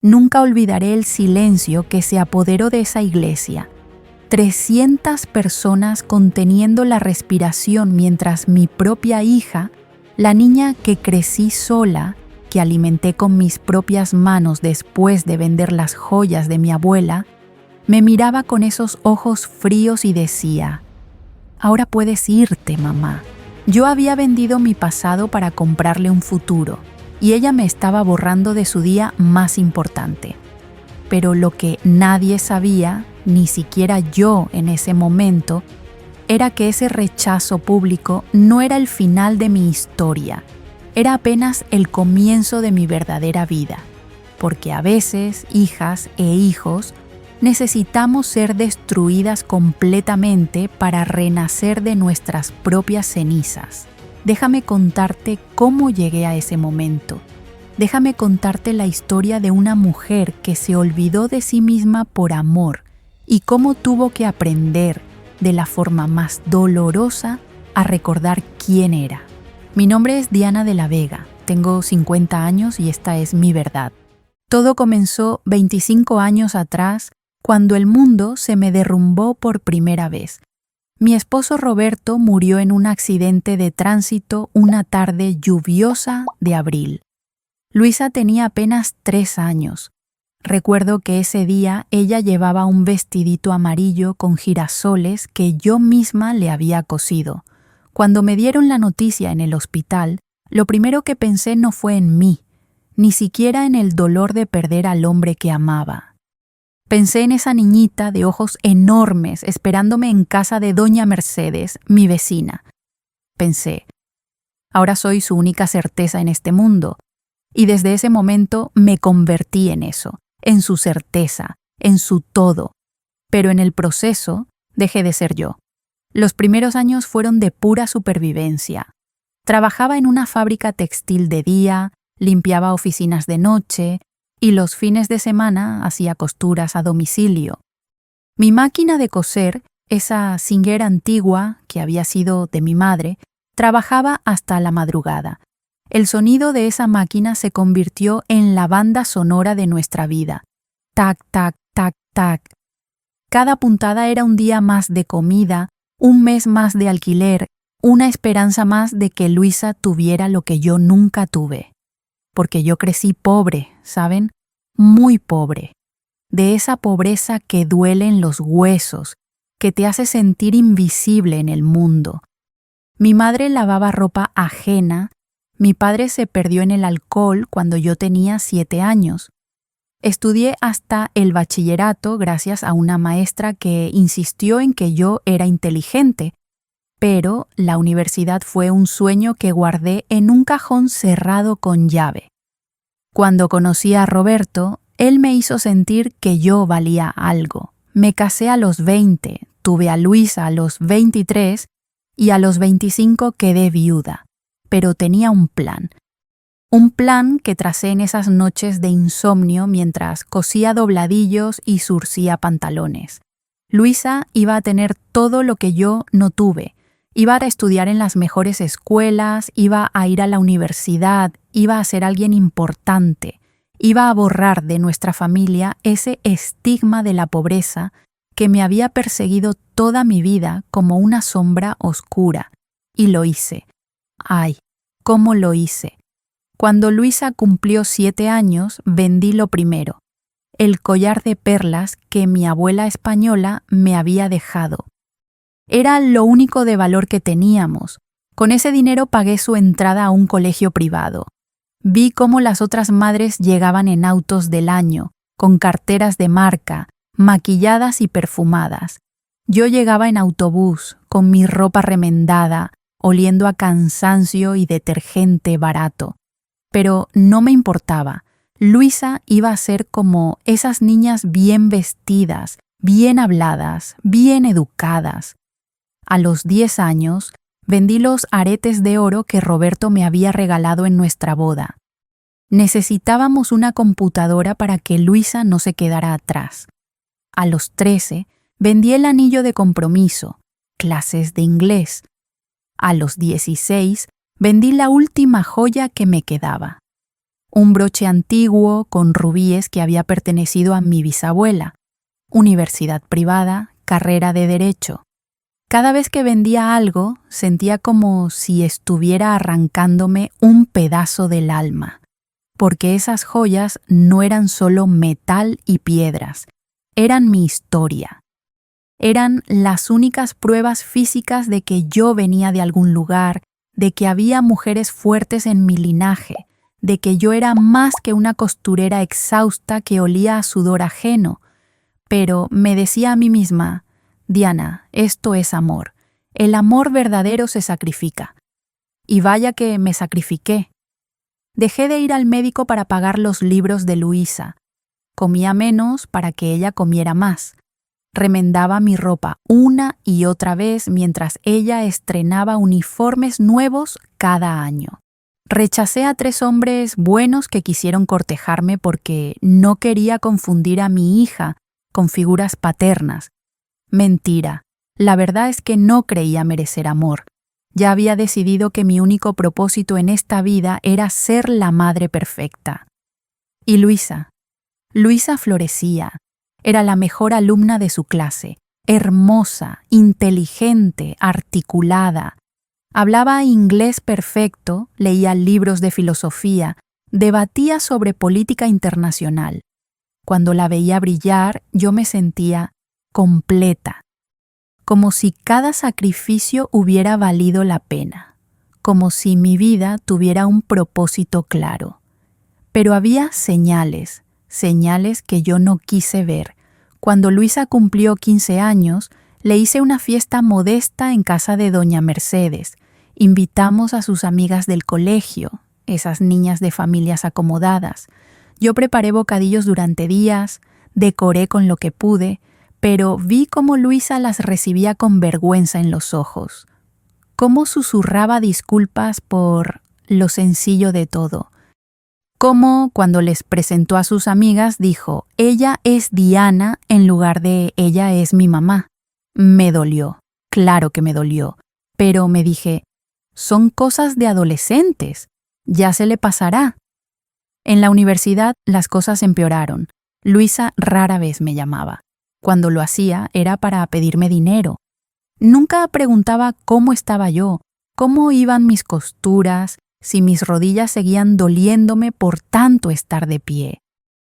Nunca olvidaré el silencio que se apoderó de esa iglesia. 300 personas conteniendo la respiración mientras mi propia hija, la niña que crecí sola, que alimenté con mis propias manos después de vender las joyas de mi abuela, me miraba con esos ojos fríos y decía: «Ahora puedes irte, mamá». Yo había vendido mi pasado para comprarle un futuro, y ella me estaba borrando de su día más importante. Pero lo que nadie sabía, ni siquiera yo en ese momento, era que ese rechazo público no era el final de mi historia, era apenas el comienzo de mi verdadera vida. Porque a veces, hijas e hijos, necesitamos ser destruidas completamente para renacer de nuestras propias cenizas. Déjame contarte cómo llegué a ese momento. Déjame contarte la historia de una mujer que se olvidó de sí misma por amor y cómo tuvo que aprender, de la forma más dolorosa, a recordar quién era. Mi nombre es Diana de la Vega, tengo 50 años y esta es mi verdad. Todo comenzó 25 años atrás, cuando el mundo se me derrumbó por primera vez. Mi esposo Roberto murió en un accidente de tránsito una tarde lluviosa de abril. Luisa tenía apenas 3 años. Recuerdo que ese día ella llevaba un vestidito amarillo con girasoles que yo misma le había cosido. Cuando me dieron la noticia en el hospital, lo primero que pensé no fue en mí, ni siquiera en el dolor de perder al hombre que amaba. Pensé en esa niñita de ojos enormes esperándome en casa de doña Mercedes, mi vecina. Pensé, ahora soy su única certeza en este mundo. Y desde ese momento me convertí en eso, en su certeza, en su todo. Pero en el proceso dejé de ser yo. Los primeros años fueron de pura supervivencia. Trabajaba en una fábrica textil de día, limpiaba oficinas de noche, y los fines de semana hacía costuras a domicilio. Mi máquina de coser, esa Singer antigua que había sido de mi madre, trabajaba hasta la madrugada. El sonido de esa máquina se convirtió en la banda sonora de nuestra vida. Tac, tac, tac, tac. Cada puntada era un día más de comida, un mes más de alquiler, una esperanza más de que Luisa tuviera lo que yo nunca tuve. Porque yo crecí pobre, ¿saben? Muy pobre. De esa pobreza que duele en los huesos, que te hace sentir invisible en el mundo. Mi madre lavaba ropa ajena, mi padre se perdió en el alcohol cuando yo tenía 7 años. Estudié hasta el bachillerato gracias a una maestra que insistió en que yo era inteligente, pero la universidad fue un sueño que guardé en un cajón cerrado con llave. Cuando conocí a Roberto, él me hizo sentir que yo valía algo. Me casé a los 20, tuve a Luisa a los 23 y a los 25 quedé viuda. Pero tenía un plan. Un plan que tracé en esas noches de insomnio mientras cosía dobladillos y zurcía pantalones. Luisa iba a tener todo lo que yo no tuve. Iba a estudiar en las mejores escuelas, iba a ir a la universidad, iba a ser alguien importante. Iba a borrar de nuestra familia ese estigma de la pobreza que me había perseguido toda mi vida como una sombra oscura. Y lo hice. ¡Ay! ¿Cómo lo hice? Cuando Luisa cumplió 7 años, vendí lo primero, el collar de perlas que mi abuela española me había dejado. Era lo único de valor que teníamos. Con ese dinero pagué su entrada a un colegio privado. Vi cómo las otras madres llegaban en autos del año, con carteras de marca, maquilladas y perfumadas. Yo llegaba en autobús, con mi ropa remendada, oliendo a cansancio y detergente barato. Pero no me importaba. Luisa iba a ser como esas niñas bien vestidas, bien habladas, bien educadas. A los 10 años, vendí los aretes de oro que Roberto me había regalado en nuestra boda. Necesitábamos una computadora para que Luisa no se quedara atrás. A los 13, vendí el anillo de compromiso, clases de inglés. A los 16, vendí la última joya que me quedaba. un broche antiguo con rubíes que había pertenecido a mi bisabuela, universidad privada, carrera de derecho. Cada vez que vendía algo, sentía como si estuviera arrancándome un pedazo del alma, porque esas joyas no eran solo metal y piedras, eran mi historia. Eran las únicas pruebas físicas de que yo venía de algún lugar, de que había mujeres fuertes en mi linaje, de que yo era más que una costurera exhausta que olía a sudor ajeno. Pero me decía a mí misma, Diana, esto es amor. El amor verdadero se sacrifica. Y vaya que me sacrifiqué. Dejé de ir al médico para pagar los libros de Luisa. Comía menos para que ella comiera más. Remendaba mi ropa una y otra vez mientras ella estrenaba uniformes nuevos cada año. Rechacé a 3 hombres buenos que quisieron cortejarme porque no quería confundir a mi hija con figuras paternas. Mentira. La verdad es que no creía merecer amor. Ya había decidido que mi único propósito en esta vida era ser la madre perfecta. Y Luisa florecía. Era la mejor alumna de su clase, hermosa, inteligente, articulada. Hablaba inglés perfecto, leía libros de filosofía, debatía sobre política internacional. Cuando la veía brillar, yo me sentía completa, como si cada sacrificio hubiera valido la pena, como si mi vida tuviera un propósito claro. Pero había señales que yo no quise ver. Cuando Luisa cumplió 15 años, le hice una fiesta modesta en casa de doña Mercedes. Invitamos a sus amigas del colegio, esas niñas de familias acomodadas. Yo preparé bocadillos durante días, decoré con lo que pude, pero vi cómo Luisa las recibía con vergüenza en los ojos. Cómo susurraba disculpas por lo sencillo de todo. Cómo, cuando les presentó a sus amigas, dijo, ella es Diana en lugar de ella es mi mamá. Me dolió, claro que me dolió, pero me dije, son cosas de adolescentes, ya se le pasará. En la universidad las cosas empeoraron. Luisa rara vez me llamaba. Cuando lo hacía era para pedirme dinero. Nunca preguntaba cómo estaba yo, cómo iban mis costuras, si mis rodillas seguían doliéndome por tanto estar de pie.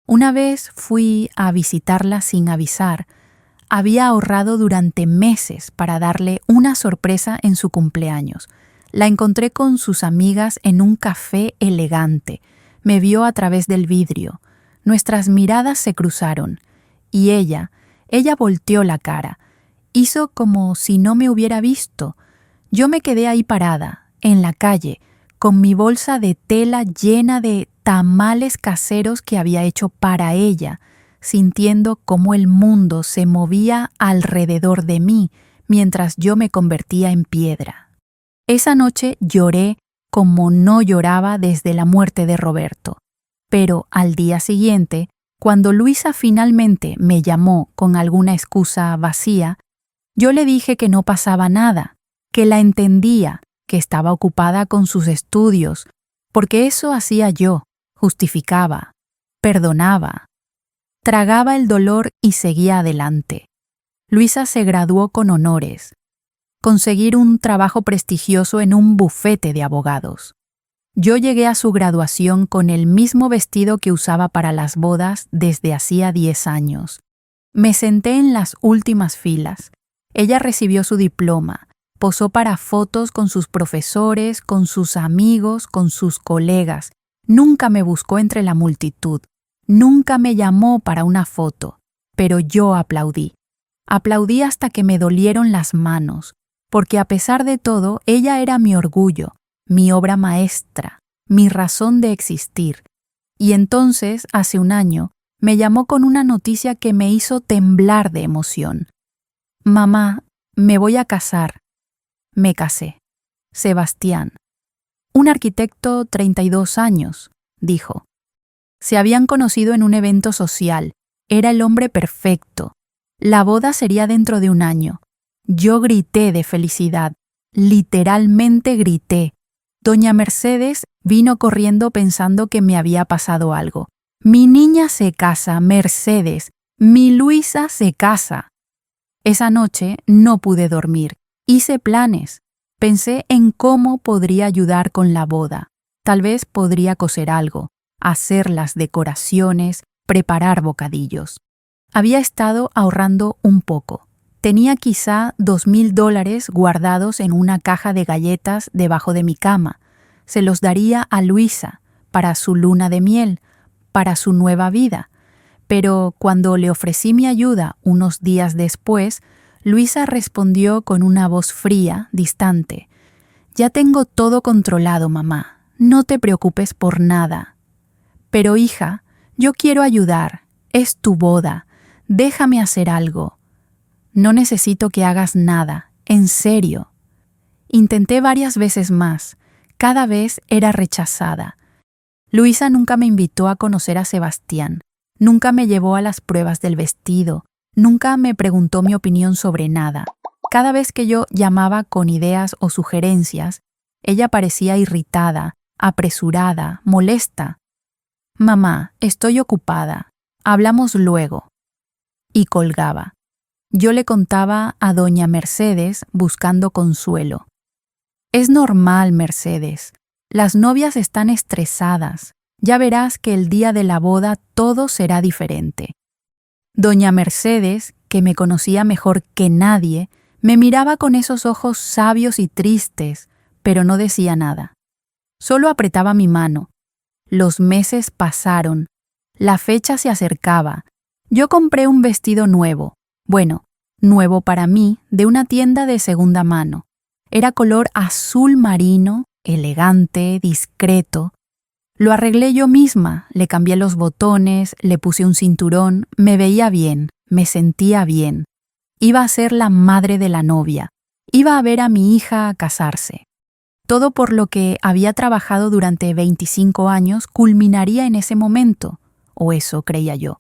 Una vez fui a visitarla sin avisar. Había ahorrado durante meses para darle una sorpresa en su cumpleaños. La encontré con sus amigas en un café elegante. Me vio a través del vidrio. Nuestras miradas se cruzaron. Y ella volteó la cara. Hizo como si no me hubiera visto. Yo me quedé ahí parada, en la calle, con mi bolsa de tela llena de tamales caseros que había hecho para ella, sintiendo cómo el mundo se movía alrededor de mí mientras yo me convertía en piedra. Esa noche lloré como no lloraba desde la muerte de Roberto. Pero al día siguiente, cuando Luisa finalmente me llamó con alguna excusa vacía, yo le dije que no pasaba nada, que la entendía, que estaba ocupada con sus estudios, porque eso hacía yo, justificaba, perdonaba. Tragaba el dolor y seguía adelante. Luisa se graduó con honores. Conseguir un trabajo prestigioso en un bufete de abogados. Yo llegué a su graduación con el mismo vestido que usaba para las bodas desde hacía 10 años. Me senté en las últimas filas. Ella recibió su diploma, posó para fotos con sus profesores, con sus amigos, con sus colegas. Nunca me buscó entre la multitud. Nunca me llamó para una foto. Pero yo aplaudí. Aplaudí hasta que me dolieron las manos, porque a pesar de todo, ella era mi orgullo, mi obra maestra, mi razón de existir. Y entonces, hace un año, me llamó con una noticia que me hizo temblar de emoción. Mamá, me voy a casar. Me casé. Sebastián. Un arquitecto 32 años, dijo. Se habían conocido en un evento social. Era el hombre perfecto. La boda sería dentro de un año. Yo grité de felicidad. Literalmente grité. Doña Mercedes vino corriendo pensando que me había pasado algo. Mi niña se casa, Mercedes. Mi Luisa se casa. Esa noche no pude dormir. Hice planes. Pensé en cómo podría ayudar con la boda. Tal vez podría coser algo, hacer las decoraciones, preparar bocadillos. Había estado ahorrando un poco. Tenía quizá $2,000 guardados en una caja de galletas debajo de mi cama. Se los daría a Luisa para su luna de miel, para su nueva vida. Pero cuando le ofrecí mi ayuda unos días después, Luisa respondió con una voz fría, distante. «Ya tengo todo controlado, mamá. No te preocupes por nada». «Pero, hija, yo quiero ayudar. Es tu boda. Déjame hacer algo». «No necesito que hagas nada. En serio». Intenté varias veces más. Cada vez era rechazada. Luisa nunca me invitó a conocer a Sebastián. Nunca me llevó a las pruebas del vestido. Nunca me preguntó mi opinión sobre nada. Cada vez que yo llamaba con ideas o sugerencias, ella parecía irritada, apresurada, molesta. «Mamá, estoy ocupada. Hablamos luego». Y colgaba. Yo le contaba a doña Mercedes buscando consuelo. «Es normal, Mercedes. Las novias están estresadas. Ya verás que el día de la boda todo será diferente». Doña Mercedes, que me conocía mejor que nadie, me miraba con esos ojos sabios y tristes, pero no decía nada. Solo apretaba mi mano. Los meses pasaron. La fecha se acercaba. Yo compré un vestido nuevo. Bueno, nuevo para mí, de una tienda de segunda mano. Era color azul marino, elegante, discreto. Lo arreglé yo misma, le cambié los botones, le puse un cinturón, me veía bien, me sentía bien. Iba a ser la madre de la novia. Iba a ver a mi hija casarse. Todo por lo que había trabajado durante 25 años culminaría en ese momento, o eso creía yo.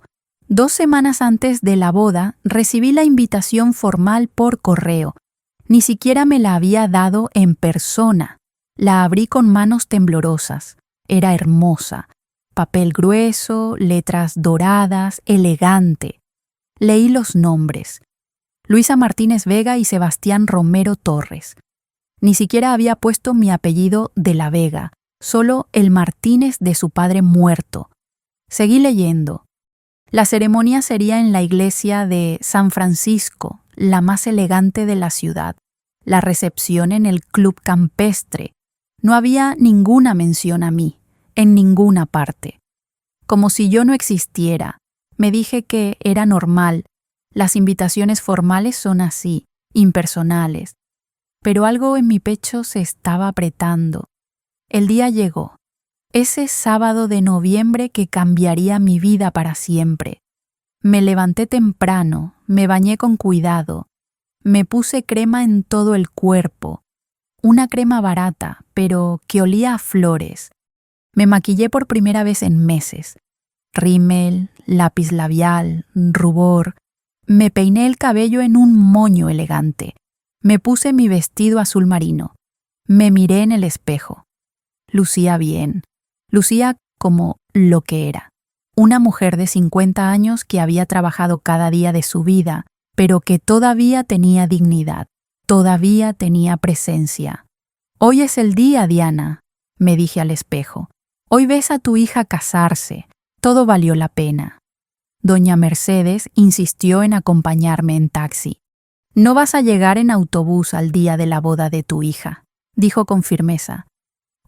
2 semanas antes de la boda recibí la invitación formal por correo. Ni siquiera me la había dado en persona. La abrí con manos temblorosas. Era hermosa. Papel grueso, letras doradas, elegante. Leí los nombres. Luisa Martínez Vega y Sebastián Romero Torres. Ni siquiera había puesto mi apellido de la Vega, solo el Martínez de su padre muerto. Seguí leyendo. La ceremonia sería en la iglesia de San Francisco, la más elegante de la ciudad. La recepción en el club campestre. No había ninguna mención a mí, en ninguna parte. Como si yo no existiera. Me dije que era normal. Las invitaciones formales son así, impersonales. Pero algo en mi pecho se estaba apretando. El día llegó. Ese sábado de noviembre que cambiaría mi vida para siempre. Me levanté temprano, me bañé con cuidado. Me puse crema en todo el cuerpo. Una crema barata, pero que olía a flores. Me maquillé por primera vez en meses. Rímel, lápiz labial, rubor. Me peiné el cabello en un moño elegante. Me puse mi vestido azul marino. Me miré en el espejo. Lucía bien. Lucía como lo que era. Una mujer de 50 años que había trabajado cada día de su vida, pero que todavía tenía dignidad, todavía tenía presencia. «Hoy es el día, Diana», me dije al espejo. «Hoy ves a tu hija casarse. Todo valió la pena». Doña Mercedes insistió en acompañarme en taxi. «No vas a llegar en autobús al día de la boda de tu hija», dijo con firmeza.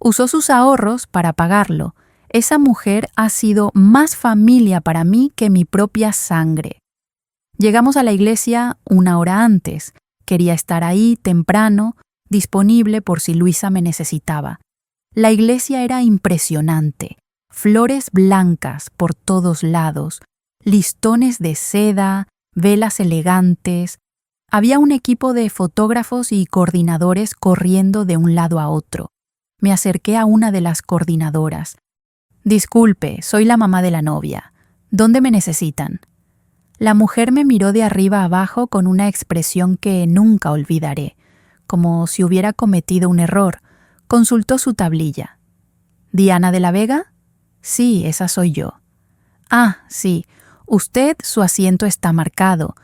Usó sus ahorros para pagarlo. Esa mujer ha sido más familia para mí que mi propia sangre. Llegamos a la iglesia 1 hora antes. Quería estar ahí temprano, disponible por si Luisa me necesitaba. La iglesia era impresionante. Flores blancas por todos lados, listones de seda, velas elegantes. Había un equipo de fotógrafos y coordinadores corriendo de un lado a otro. Me acerqué a una de las coordinadoras. «Disculpe, soy la mamá de la novia. ¿Dónde me necesitan?» La mujer me miró de arriba abajo con una expresión que nunca olvidaré, como si hubiera cometido un error, Consultó su tablilla. ¿Diana de la Vega? Sí, esa soy yo. Ah, sí, usted su asiento está marcado.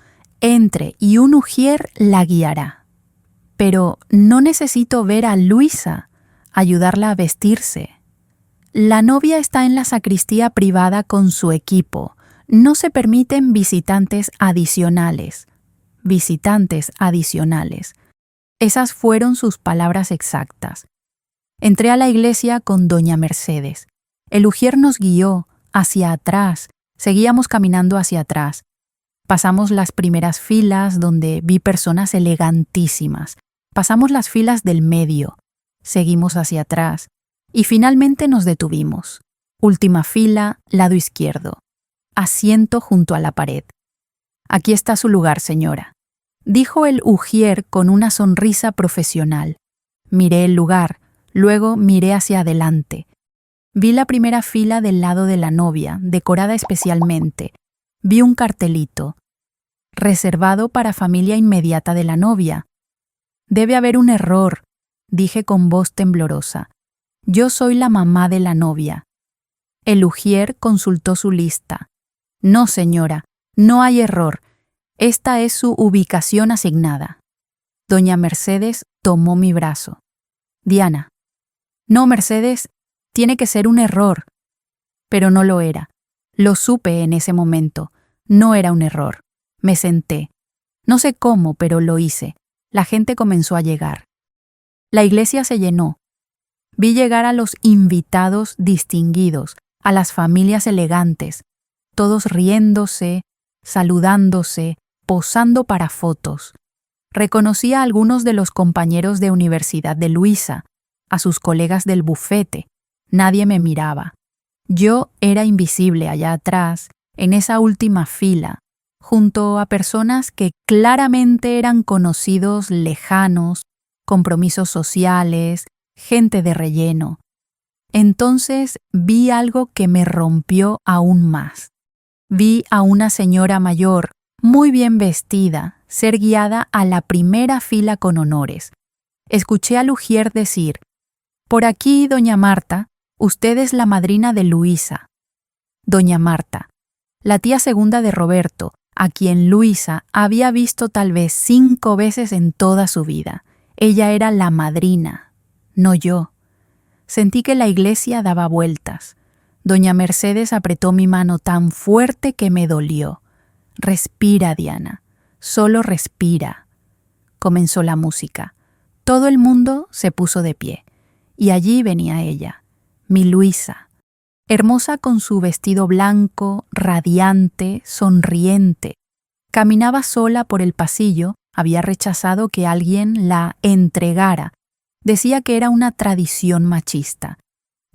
Entre y un ujier la guiará. Pero no necesito ver a Luisa, ayudarla a vestirse. La novia está en la sacristía privada con su equipo. No se permiten visitantes adicionales. Visitantes adicionales. Esas fueron sus palabras exactas. Entré a la iglesia con doña Mercedes. El ujier nos guió hacia atrás. Seguíamos caminando hacia atrás. Pasamos las primeras filas donde vi personas elegantísimas. Pasamos las filas del medio. Seguimos hacia atrás. Y finalmente nos detuvimos. Última fila, lado izquierdo. Asiento junto a la pared. Aquí está su lugar, señora, dijo el ujier con una sonrisa profesional. Miré el lugar, luego miré hacia adelante. Vi la primera fila del lado de la novia, decorada especialmente. Vi un cartelito. Reservado para familia inmediata de la novia. Debe haber un error, dije con voz temblorosa. Yo soy la mamá de la novia. El ujier consultó su lista. No, señora, no hay error. Esta es su ubicación asignada. Doña Mercedes tomó mi brazo. Diana. No, Mercedes, tiene que ser un error. Pero no lo era. Lo supe en ese momento. No era un error. Me senté. No sé cómo, pero lo hice. La gente comenzó a llegar. La iglesia se llenó. Vi llegar a los invitados distinguidos, a las familias elegantes, todos riéndose, saludándose, posando para fotos. Reconocí a algunos de los compañeros de universidad de Luisa, a sus colegas del bufete. Nadie me miraba. Yo era invisible allá atrás, en esa última fila, junto a personas que claramente eran conocidos lejanos, compromisos sociales, gente de relleno. Entonces vi algo que me rompió aún más. Vi a una señora mayor, muy bien vestida, ser guiada a la primera fila con honores. Escuché al ujier decir: «Por aquí, doña Marta, usted es la madrina de Luisa». Doña Marta, la tía segunda de Roberto, a quien Luisa había visto tal vez 5 veces en toda su vida. Ella era la madrina, no yo. Sentí que la iglesia daba vueltas. Doña Mercedes apretó mi mano tan fuerte que me dolió. Respira, Diana, solo respira. Comenzó la música. Todo el mundo se puso de pie. Y allí venía ella, mi Luisa, hermosa con su vestido blanco, radiante, sonriente. Caminaba sola por el pasillo, había rechazado que alguien la entregara. Decía que era una tradición machista.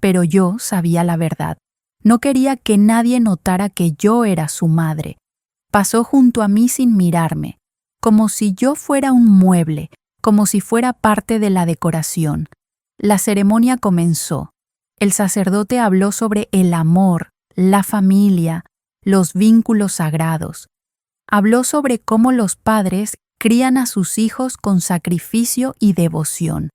Pero yo sabía la verdad. No quería que nadie notara que yo era su madre. Pasó junto a mí sin mirarme, como si yo fuera un mueble, como si fuera parte de la decoración. La ceremonia comenzó. El sacerdote habló sobre el amor, la familia, los vínculos sagrados. Habló sobre cómo los padres crían a sus hijos con sacrificio y devoción.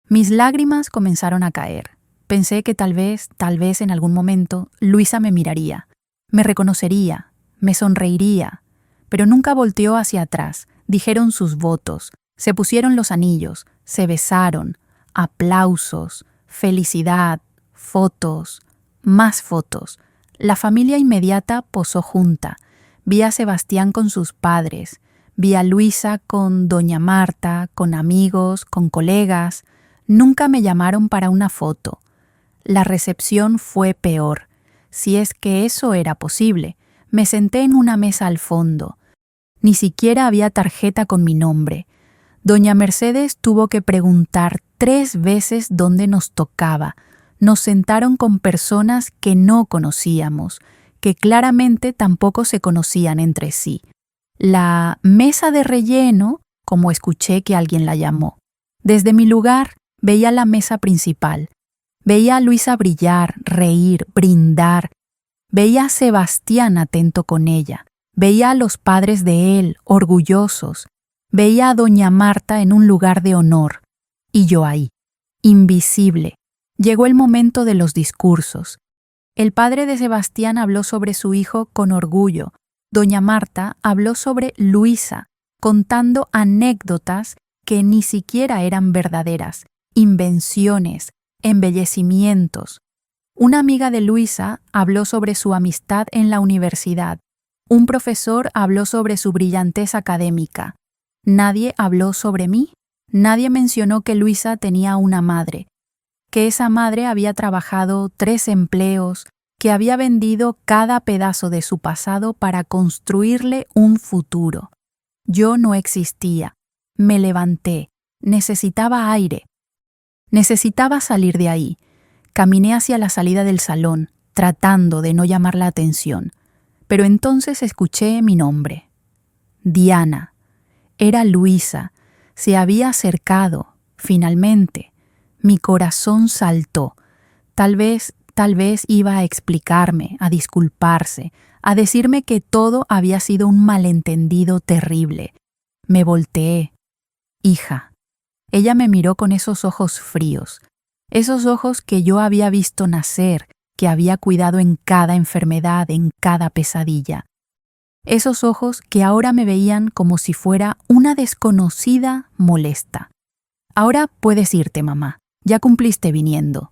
Mis lágrimas comenzaron a caer. Pensé que tal vez en algún momento, Luisa me miraría, me reconocería, me sonreiría, pero nunca volteó hacia atrás. Dijeron sus votos, se pusieron los anillos, se besaron, aplausos, felicidad, fotos, más fotos. La familia inmediata posó junta. Vi a Sebastián con sus padres, vi a Luisa con doña Marta, con amigos, con colegas. Nunca me llamaron para una foto. La recepción fue peor, si es que eso era posible. Me senté en una mesa al fondo. Ni siquiera había tarjeta con mi nombre. Doña Mercedes tuvo que preguntar 3 veces dónde nos tocaba. Nos sentaron con personas que no conocíamos, que claramente tampoco se conocían entre sí. La mesa de relleno, como escuché que alguien la llamó. Desde mi lugar veía la mesa principal. Veía a Luisa brillar, reír, brindar. Veía a Sebastián atento con ella. Veía a los padres de él, orgullosos. Veía a doña Marta en un lugar de honor. Y yo ahí. invisible. Llegó el momento de los discursos. El padre de Sebastián habló sobre su hijo con orgullo. Doña Marta habló sobre Luisa, contando anécdotas que ni siquiera eran verdaderas, invenciones, embellecimientos. Una amiga de Luisa habló sobre su amistad en la universidad. Un profesor habló sobre su brillantez académica. Nadie habló sobre mí. Nadie mencionó que Luisa tenía una madre, que esa madre había trabajado 3 empleos, que había vendido cada pedazo de su pasado para construirle un futuro. Yo no existía. Me levanté. Necesitaba aire. Necesitaba salir de ahí. Caminé hacia la salida del salón, tratando de no llamar la atención. Pero entonces escuché mi nombre. Diana. Era Luisa. Se había acercado, finalmente. Mi corazón saltó. Tal vez iba a explicarme, a disculparse, a decirme que todo había sido un malentendido terrible. Me volteé. Hija. Ella me miró con esos ojos fríos, esos ojos que yo había visto nacer, que había cuidado en cada enfermedad, en cada pesadilla. Esos ojos que ahora me veían como si fuera una desconocida molesta. Ahora puedes irte, mamá. Ya cumpliste viniendo.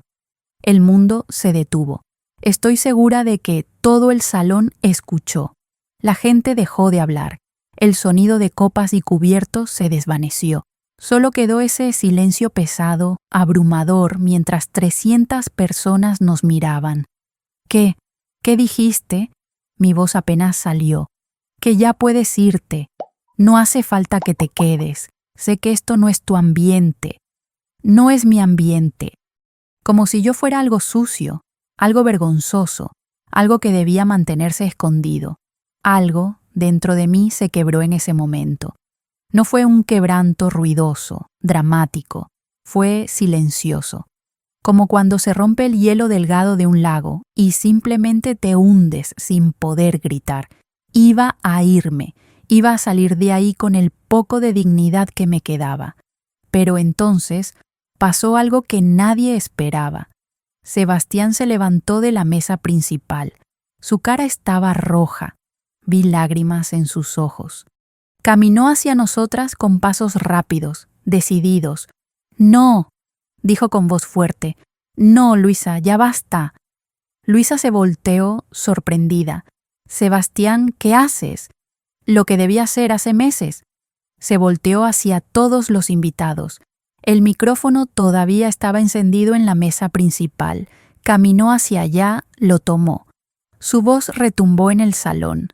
El mundo se detuvo. Estoy segura de que todo el salón escuchó. La gente dejó de hablar. El sonido de copas y cubiertos se desvaneció. Solo quedó ese silencio pesado, abrumador, mientras 300 personas nos miraban. ¿Qué? ¿Qué dijiste? Mi voz apenas salió. Que ya puedes irte. No hace falta que te quedes. Sé que esto no es tu ambiente. No es mi ambiente. Como si yo fuera algo sucio, algo vergonzoso, algo que debía mantenerse escondido. Algo dentro de mí se quebró en ese momento. No fue un quebranto ruidoso, dramático. Fue silencioso. Como cuando se rompe el hielo delgado de un lago y simplemente te hundes sin poder gritar. Iba a irme, iba a salir de ahí con el poco de dignidad que me quedaba. Pero entonces pasó algo que nadie esperaba. Sebastián se levantó de la mesa principal. Su cara estaba roja. Vi lágrimas en sus ojos. Caminó hacia nosotras con pasos rápidos, decididos. «No», dijo con voz fuerte. «No, Luisa, ya basta». Luisa se volteó, sorprendida. «Sebastián, ¿qué haces?» «Lo que debía hacer hace meses». Se volteó hacia todos los invitados. El micrófono todavía estaba encendido en la mesa principal. Caminó hacia allá, lo tomó. Su voz retumbó en el salón.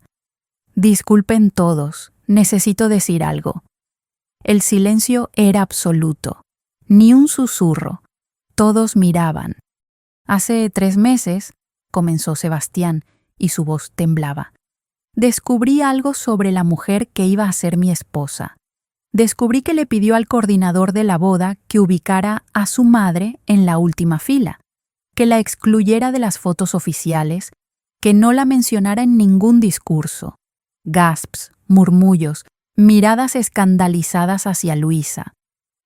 «Disculpen todos, necesito decir algo». El silencio era absoluto. Ni un susurro. Todos miraban. «Hace 3 meses», comenzó Sebastián, y su voz temblaba. «Descubrí algo sobre la mujer que iba a ser mi esposa. Descubrí que le pidió al coordinador de la boda que ubicara a su madre en la última fila, que la excluyera de las fotos oficiales, que no la mencionara en ningún discurso». Gasps, murmullos, miradas escandalizadas hacia Luisa.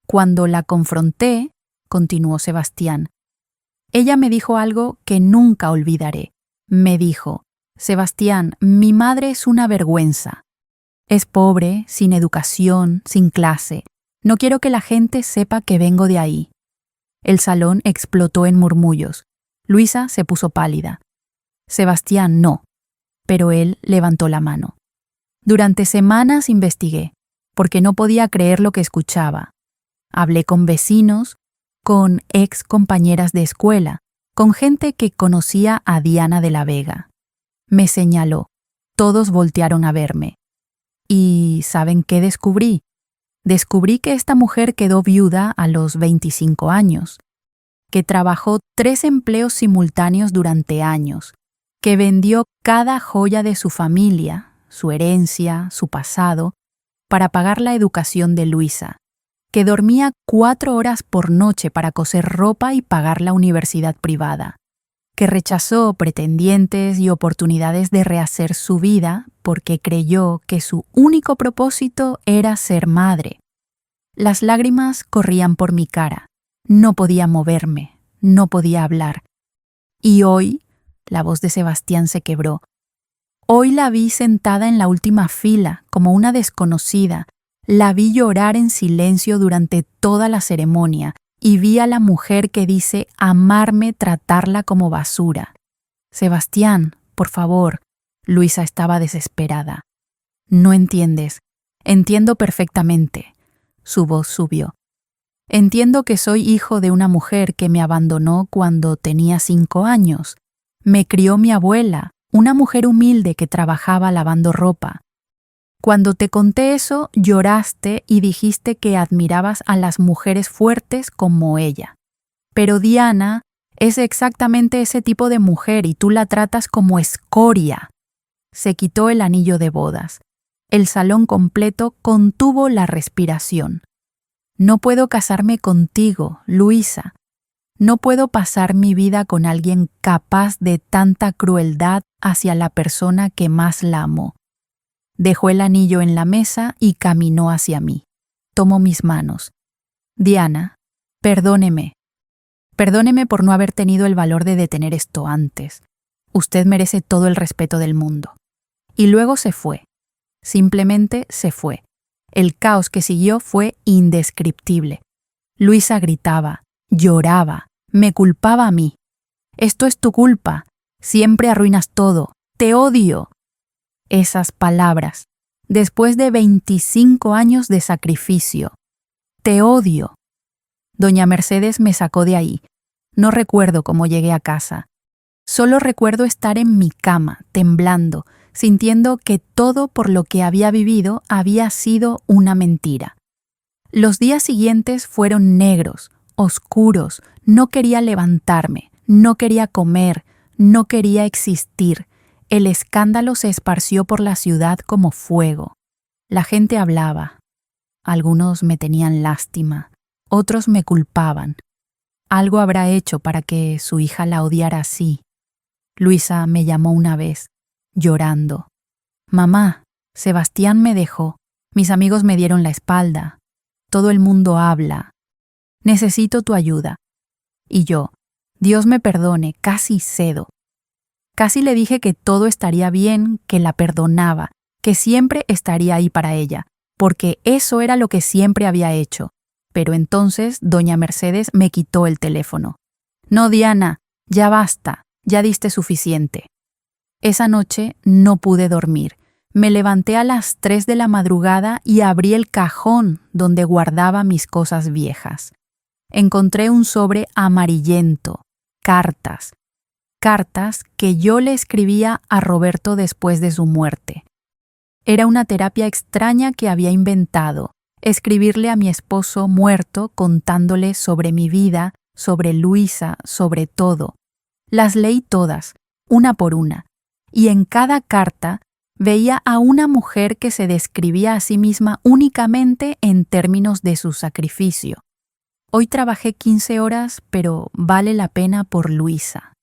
«Cuando la confronté», continuó Sebastián, «ella me dijo algo que nunca olvidaré. Me dijo: Sebastián, mi madre es una vergüenza. Es pobre, sin educación, sin clase. No quiero que la gente sepa que vengo de ahí». El salón explotó en murmullos. Luisa se puso pálida. Sebastián no, pero él levantó la mano. «Durante semanas investigué, porque no podía creer lo que escuchaba. Hablé con vecinos, con ex compañeras de escuela, con gente que conocía a Diana de la Vega. Me señaló. Todos voltearon a verme. ¿Y saben qué descubrí? Descubrí que esta mujer quedó viuda a los 25 años, que trabajó 3 empleos simultáneos durante años, que vendió cada joya de su familia, su herencia, su pasado, para pagar la educación de Luisa, que dormía 4 horas por noche para coser ropa y pagar la universidad privada, que rechazó pretendientes y oportunidades de rehacer su vida porque creyó que su único propósito era ser madre. Las lágrimas corrían por mi cara. No podía moverme, no podía hablar. Y hoy, la voz de Sebastián se quebró. Hoy la vi sentada en la última fila, como una desconocida. La vi llorar en silencio durante toda la ceremonia y vi a la mujer que dice amarme tratarla como basura. Sebastián, por favor. Luisa estaba desesperada. No entiendes. Entiendo perfectamente. Su voz subió. Entiendo que soy hijo de una mujer que me abandonó cuando tenía 5 años. Me crió mi abuela, una mujer humilde que trabajaba lavando ropa. Cuando te conté eso, lloraste y dijiste que admirabas a las mujeres fuertes como ella. Pero Diana es exactamente ese tipo de mujer y tú la tratas como escoria. Se quitó el anillo de bodas. El salón completo contuvo la respiración. No puedo casarme contigo, Luisa. No puedo pasar mi vida con alguien capaz de tanta crueldad hacia la persona que más la amó. Dejó el anillo en la mesa y caminó hacia mí. Tomó mis manos. Diana, perdóneme. Perdóneme por no haber tenido el valor de detener esto antes. Usted merece todo el respeto del mundo. Y luego se fue. Simplemente se fue. El caos que siguió fue indescriptible. Luisa gritaba, lloraba, me culpaba a mí. Esto es tu culpa. Siempre arruinas todo. Te odio. Esas palabras, después de 25 años de sacrificio. Te odio. Doña Mercedes me sacó de ahí. No recuerdo cómo llegué a casa. Solo recuerdo estar en mi cama, temblando, sintiendo que todo por lo que había vivido había sido una mentira. Los días siguientes fueron negros, oscuros. No quería levantarme, no quería comer, no quería existir. El escándalo se esparció por la ciudad como fuego. La gente hablaba. Algunos me tenían lástima, otros me culpaban. Algo habrá hecho para que su hija la odiara así. Luisa me llamó una vez, llorando. Mamá, Sebastián me dejó. Mis amigos me dieron la espalda. Todo el mundo habla. Necesito tu ayuda. Y yo, Dios me perdone, casi cedo. Casi le dije que todo estaría bien, que la perdonaba, que siempre estaría ahí para ella, porque eso era lo que siempre había hecho. Pero entonces doña Mercedes me quitó el teléfono. No, Diana, ya basta, ya diste suficiente. Esa noche no pude dormir. Me levanté a las 3 de la madrugada y abrí el cajón donde guardaba mis cosas viejas. Encontré un sobre amarillento, cartas que yo le escribía a Roberto después de su muerte. Era una terapia extraña que había inventado, escribirle a mi esposo muerto contándole sobre mi vida, sobre Luisa, sobre todo. Las leí todas, una por una, y en cada carta veía a una mujer que se describía a sí misma únicamente en términos de su sacrificio. Hoy trabajé 15 horas, pero vale la pena por Luisa.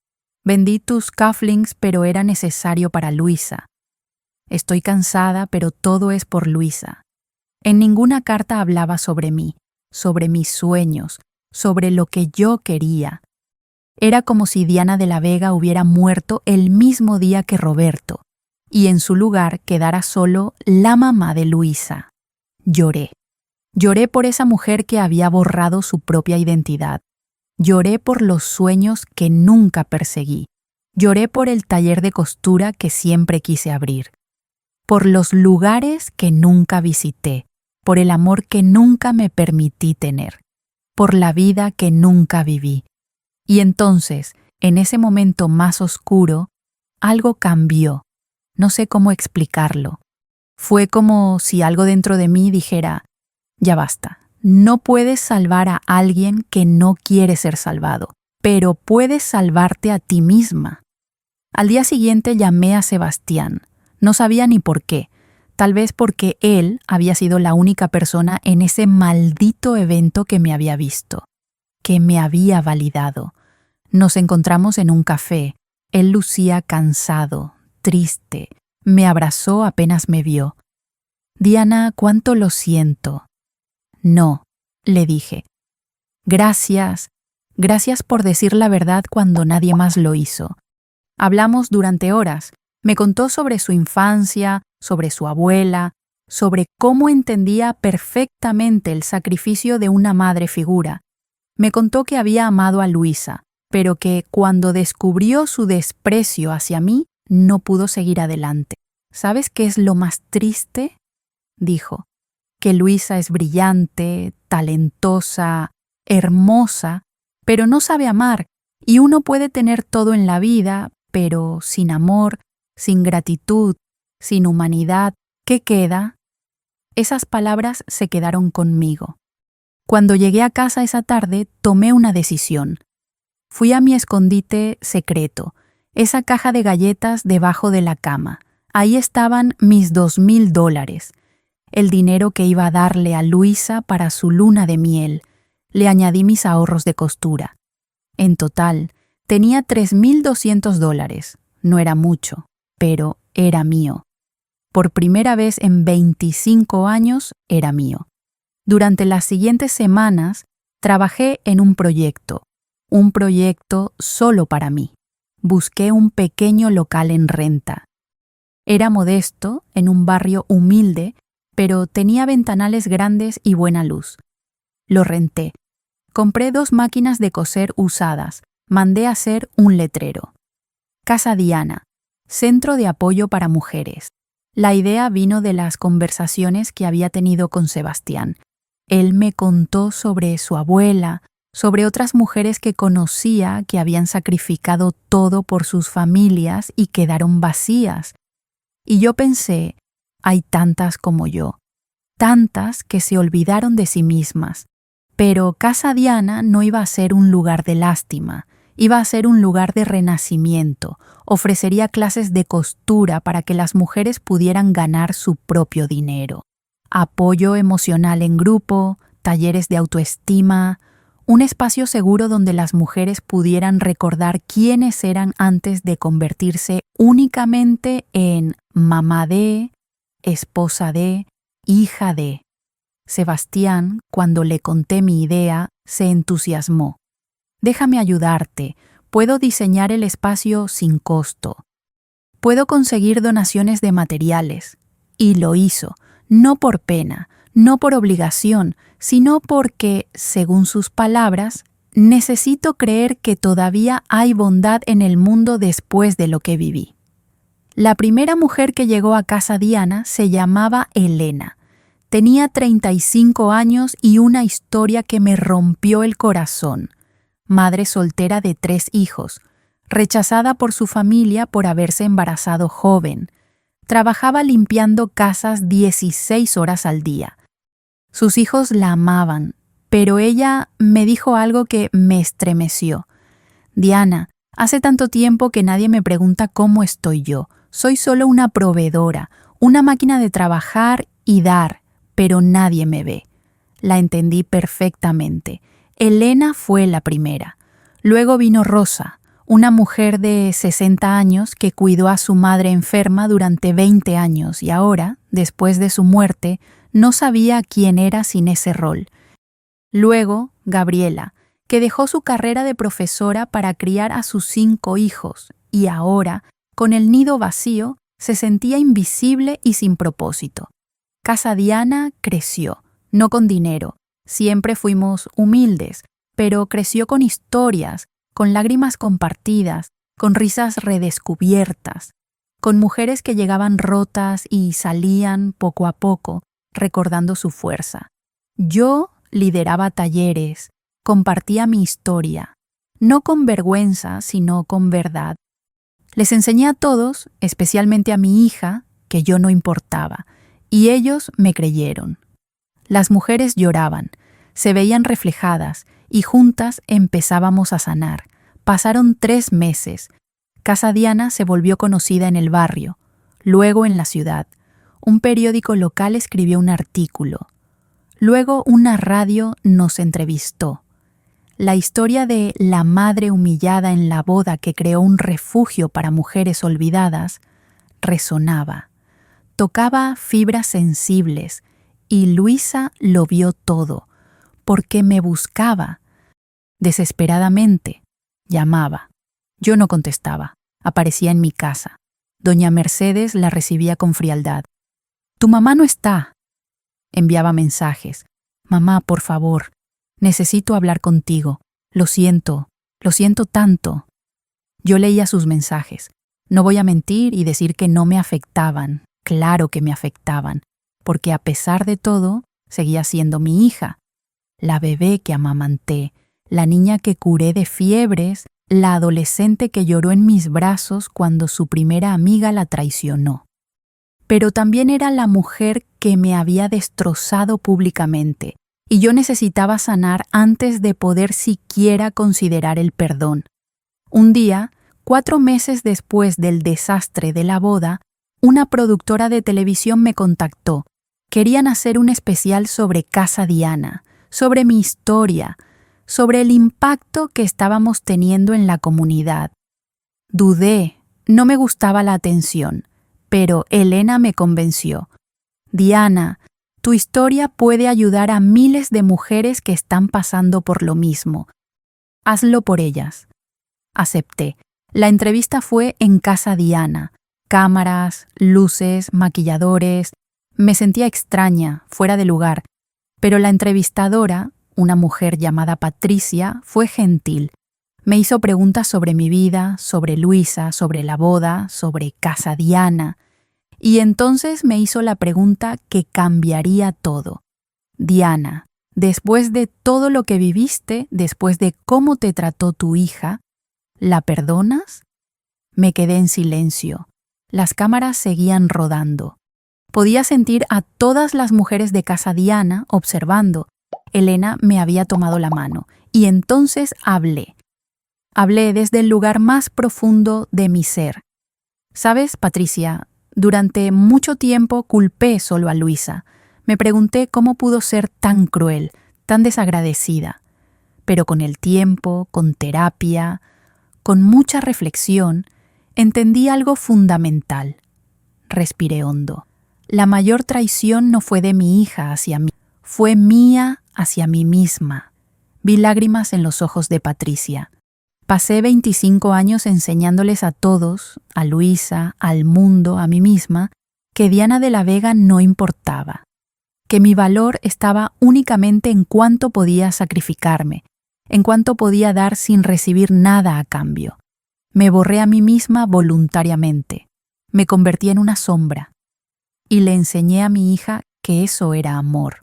Vendí tus cufflinks, pero era necesario para Luisa. Estoy cansada, pero todo es por Luisa. En ninguna carta hablaba sobre mí, sobre mis sueños, sobre lo que yo quería. Era como si Diana de la Vega hubiera muerto el mismo día que Roberto, y en su lugar quedara solo la mamá de Luisa. Lloré. Lloré por esa mujer que había borrado su propia identidad. Lloré por los sueños que nunca perseguí. Lloré por el taller de costura que siempre quise abrir. Por los lugares que nunca visité. Por el amor que nunca me permití tener. Por la vida que nunca viví. Y entonces, en ese momento más oscuro, algo cambió. No sé cómo explicarlo. Fue como si algo dentro de mí dijera, ya basta. No puedes salvar a alguien que no quiere ser salvado, pero puedes salvarte a ti misma. Al día siguiente llamé a Sebastián. No sabía ni por qué. Tal vez porque él había sido la única persona en ese maldito evento que me había visto, que me había validado. Nos encontramos en un café. Él lucía cansado, triste. Me abrazó apenas me vio. Diana, cuánto lo siento. No, le dije. Gracias. Gracias por decir la verdad cuando nadie más lo hizo. Hablamos durante horas. Me contó sobre su infancia, sobre su abuela, sobre cómo entendía perfectamente el sacrificio de una madre figura. Me contó que había amado a Luisa, pero que cuando descubrió su desprecio hacia mí, no pudo seguir adelante. ¿Sabes qué es lo más triste? Dijo, que Luisa es brillante, talentosa, hermosa, pero no sabe amar, y uno puede tener todo en la vida, pero sin amor, sin gratitud, sin humanidad, ¿qué queda? Esas palabras se quedaron conmigo. Cuando llegué a casa esa tarde, tomé una decisión. Fui a mi escondite secreto, esa caja de galletas debajo de la cama. Ahí estaban mis $2,000, el dinero que iba a darle a Luisa para su luna de miel. Le añadí mis ahorros de costura. En total, tenía $3,200. No era mucho, pero era mío. Por primera vez en 25 años era mío. Durante las siguientes semanas, trabajé en un proyecto solo para mí. Busqué un pequeño local en renta. Era modesto, en un barrio humilde, pero tenía ventanales grandes y buena luz. Lo renté. Compré 2 máquinas de coser usadas. Mandé a hacer un letrero. Casa Diana, Centro de Apoyo para Mujeres. La idea vino de las conversaciones que había tenido con Sebastián. Él me contó sobre su abuela, sobre otras mujeres que conocía que habían sacrificado todo por sus familias y quedaron vacías. Y yo pensé, hay tantas como yo, tantas que se olvidaron de sí mismas. Pero Casa Diana no iba a ser un lugar de lástima, iba a ser un lugar de renacimiento. Ofrecería clases de costura para que las mujeres pudieran ganar su propio dinero. Apoyo emocional en grupo, talleres de autoestima, un espacio seguro donde las mujeres pudieran recordar quiénes eran antes de convertirse únicamente en mamá de, esposa de, hija de. Sebastián, cuando le conté mi idea, se entusiasmó. Déjame ayudarte, puedo diseñar el espacio sin costo. Puedo conseguir donaciones de materiales. Y lo hizo, no por pena, no por obligación, sino porque, según sus palabras, necesito creer que todavía hay bondad en el mundo después de lo que viví. La primera mujer que llegó a Casa Diana se llamaba Elena. Tenía 35 años y una historia que me rompió el corazón. Madre soltera de 3 hijos, rechazada por su familia por haberse embarazado joven. Trabajaba limpiando casas 16 horas al día. Sus hijos la amaban, pero ella me dijo algo que me estremeció. Diana, hace tanto tiempo que nadie me pregunta cómo estoy yo. Soy solo una proveedora, una máquina de trabajar y dar, pero nadie me ve. La entendí perfectamente. Elena fue la primera. Luego vino Rosa, una mujer de 60 años que cuidó a su madre enferma durante 20 años y ahora, después de su muerte, no sabía quién era sin ese rol. Luego, Gabriela, que dejó su carrera de profesora para criar a sus 5 hijos y ahora, con el nido vacío, se sentía invisible y sin propósito. Casa Diana creció, no con dinero. Siempre fuimos humildes, pero creció con historias, con lágrimas compartidas, con risas redescubiertas, con mujeres que llegaban rotas y salían poco a poco, recordando su fuerza. Yo lideraba talleres, compartía mi historia, no con vergüenza, sino con verdad. Les enseñé a todos, especialmente a mi hija, que yo no importaba, y ellos me creyeron. Las mujeres lloraban, se veían reflejadas, y juntas empezábamos a sanar. Pasaron 3 meses. Casa Diana se volvió conocida en el barrio, luego en la ciudad. Un periódico local escribió un artículo. Luego una radio nos entrevistó. La historia de la madre humillada en la boda que creó un refugio para mujeres olvidadas resonaba. Tocaba fibras sensibles y Luisa lo vio todo, porque me buscaba. Desesperadamente, llamaba. Yo no contestaba. Aparecía en mi casa. Doña Mercedes la recibía con frialdad. «Tu mamá no está». Enviaba mensajes. «Mamá, por favor, necesito hablar contigo. Lo siento tanto». Yo leía sus mensajes. No voy a mentir y decir que no me afectaban. Claro que me afectaban, porque a pesar de todo, seguía siendo mi hija. La bebé que amamanté, la niña que curé de fiebres, la adolescente que lloró en mis brazos cuando su primera amiga la traicionó. Pero también era la mujer que me había destrozado públicamente, y yo necesitaba sanar antes de poder siquiera considerar el perdón. Un día, 4 meses después del desastre de la boda, una productora de televisión me contactó. Querían hacer un especial sobre Casa Diana, sobre mi historia, sobre el impacto que estábamos teniendo en la comunidad. Dudé, no me gustaba la atención, pero Elena me convenció. «Diana, tu historia puede ayudar a miles de mujeres que están pasando por lo mismo. Hazlo por ellas». Acepté. La entrevista fue en Casa Diana. Cámaras, luces, maquilladores. Me sentía extraña, fuera de lugar, pero la entrevistadora, una mujer llamada Patricia, fue gentil. Me hizo preguntas sobre mi vida, sobre Luisa, sobre la boda, sobre Casa Diana. Y entonces me hizo la pregunta que cambiaría todo. «Diana, después de todo lo que viviste, después de cómo te trató tu hija, ¿la perdonas?». Me quedé en silencio. Las cámaras seguían rodando. Podía sentir a todas las mujeres de Casa Diana observando. Elena me había tomado la mano y entonces hablé. Hablé desde el lugar más profundo de mi ser. «¿Sabes, Patricia? Durante mucho tiempo culpé solo a Luisa. Me pregunté cómo pudo ser tan cruel, tan desagradecida. Pero con el tiempo, con terapia, con mucha reflexión, entendí algo fundamental». Respiré hondo. La mayor traición no fue de mi hija hacia mí, fue mía hacia mí misma. Vi lágrimas en los ojos de Patricia. Pasé 25 años enseñándoles a todos, a Luisa, al mundo, a mí misma, que Diana de la Vega no importaba, que mi valor estaba únicamente en cuánto podía sacrificarme, en cuánto podía dar sin recibir nada a cambio. Me borré a mí misma voluntariamente, me convertí en una sombra, y le enseñé a mi hija que eso era amor.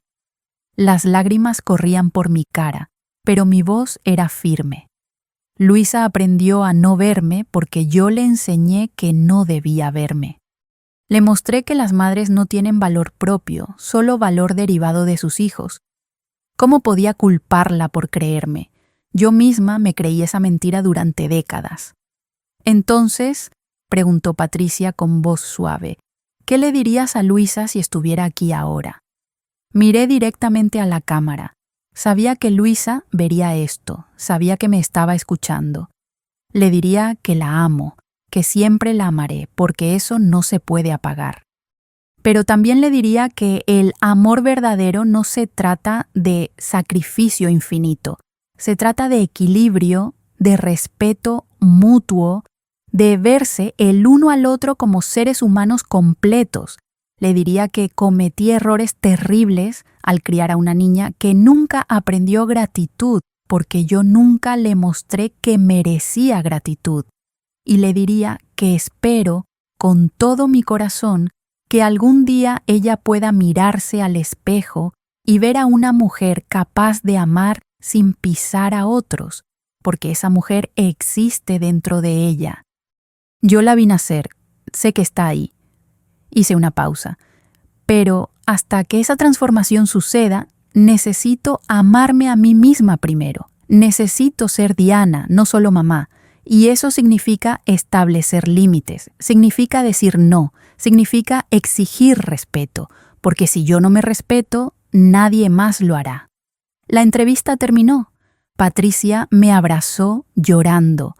Las lágrimas corrían por mi cara, pero mi voz era firme. Luisa aprendió a no verme porque yo le enseñé que no debía verme. Le mostré que las madres no tienen valor propio, solo valor derivado de sus hijos. ¿Cómo podía culparla por creerme? Yo misma me creí esa mentira durante décadas. «Entonces», preguntó Patricia con voz suave, «¿qué le dirías a Luisa si estuviera aquí ahora?». Miré directamente a la cámara. Sabía que Luisa vería esto, sabía que me estaba escuchando. Le diría que la amo, que siempre la amaré, porque eso no se puede apagar. Pero también le diría que el amor verdadero no se trata de sacrificio infinito, se trata de equilibrio, de respeto mutuo, de verse el uno al otro como seres humanos completos. Le diría que cometí errores terribles al criar a una niña que nunca aprendió gratitud, porque yo nunca le mostré que merecía gratitud. Y le diría que espero, con todo mi corazón, que algún día ella pueda mirarse al espejo y ver a una mujer capaz de amar sin pisar a otros, porque esa mujer existe dentro de ella. Yo la vi nacer, sé que está ahí. Hice una pausa. Pero hasta que esa transformación suceda, necesito amarme a mí misma primero. Necesito ser Diana, no solo mamá. Y eso significa establecer límites, significa decir no, significa exigir respeto, porque si yo no me respeto, nadie más lo hará. La entrevista terminó. Patricia me abrazó llorando.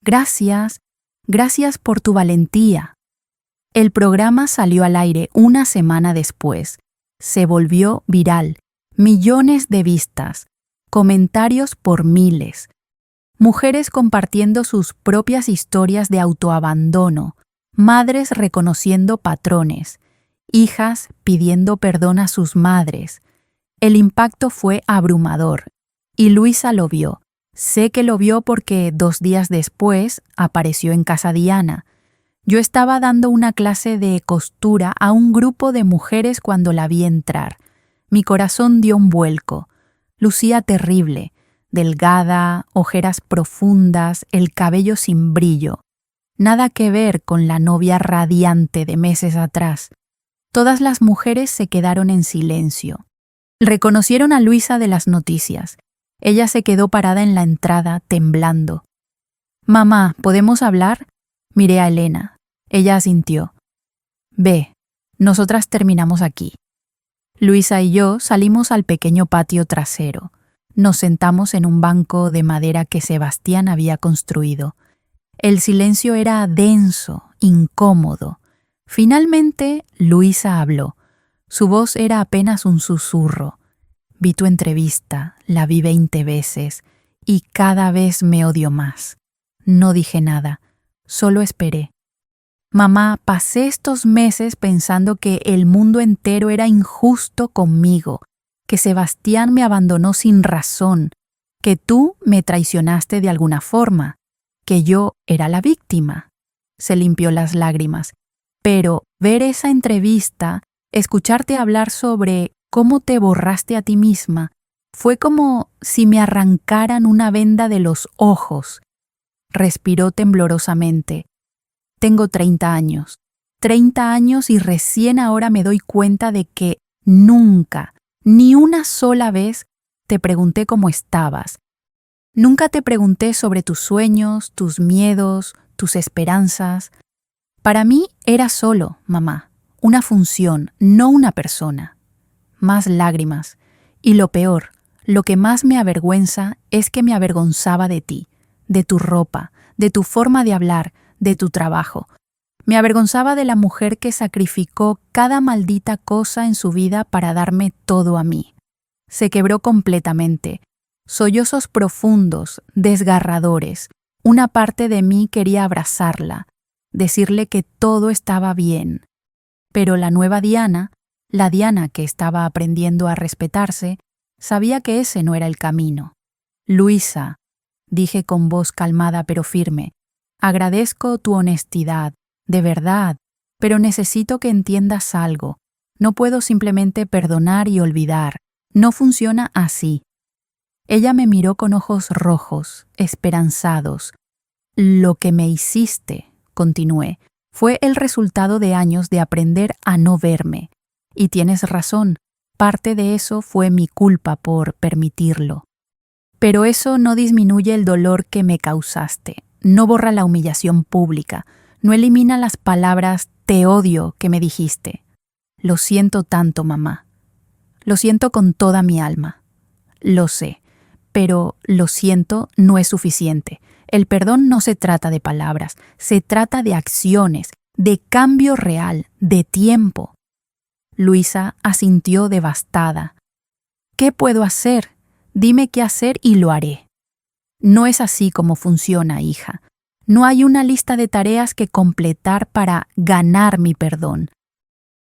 Gracias por tu valentía. El programa salió al aire una semana después. Se volvió viral. Millones de vistas. comentarios por miles, mujeres compartiendo sus propias historias de autoabandono, madres reconociendo patrones, hijas pidiendo perdón a sus madres. El impacto fue abrumador, y Luisa lo vio. Sé que lo vio porque 2 días después apareció en casa Diana. Yo estaba dando una clase de costura a un grupo de mujeres cuando la vi entrar. Mi corazón dio un vuelco. Lucía terrible, delgada, ojeras profundas, el cabello sin brillo. Nada que ver con la novia radiante de meses atrás. Todas las mujeres se quedaron en silencio. Reconocieron a Luisa de las noticias. Ella se quedó parada en la entrada, temblando. «Mamá, ¿podemos hablar?» Miré a Elena. Ella asintió. «Ve, nosotras terminamos aquí». Luisa y yo salimos al pequeño patio trasero. Nos sentamos en un banco de madera que Sebastián había construido. El silencio era denso, incómodo. Finalmente, Luisa habló. Su voz era apenas un susurro. Vi tu entrevista, la vi 20 veces, y cada vez me odio más. No dije nada, solo esperé. Mamá, pasé estos meses pensando que el mundo entero era injusto conmigo, que Sebastián me abandonó sin razón, que tú me traicionaste de alguna forma, que yo era la víctima. Se limpió las lágrimas. Pero ver esa entrevista, escucharte hablar sobre cómo te borraste a ti misma, fue como si me arrancaran una venda de los ojos. Respiró temblorosamente. Tengo 30 años. 30 años y recién ahora me doy cuenta de que nunca, ni una sola vez, te pregunté cómo estabas. Nunca te pregunté sobre tus sueños, tus miedos, tus esperanzas. Para mí era solo, mamá, una función, no una persona. Más lágrimas. Y lo peor, lo que más me avergüenza es que me avergonzaba de ti, de tu ropa, de tu forma de hablar, de tu trabajo. Me avergonzaba de la mujer que sacrificó cada maldita cosa en su vida para darme todo a mí. Se quebró completamente. Sollozos profundos, desgarradores. Una parte de mí quería abrazarla, decirle que todo estaba bien. Pero la nueva Diana, la Diana que estaba aprendiendo a respetarse, sabía que ese no era el camino. Luisa, dije con voz calmada pero firme, agradezco tu honestidad, de verdad, pero necesito que entiendas algo. No puedo simplemente perdonar y olvidar. No funciona así. Ella me miró con ojos rojos, esperanzados. Lo que me hiciste, continué, fue el resultado de años de aprender a no verme. Y tienes razón, parte de eso fue mi culpa por permitirlo. Pero eso no disminuye el dolor que me causaste, no borra la humillación pública, no elimina las palabras «te odio» que me dijiste. Lo siento tanto, mamá. Lo siento con toda mi alma. Lo sé, pero lo siento no es suficiente. El perdón no se trata de palabras, se trata de acciones, de cambio real, de tiempo. Luisa asintió devastada. ¿Qué puedo hacer? Dime qué hacer y lo haré. No es así como funciona, hija. No hay una lista de tareas que completar para ganar mi perdón.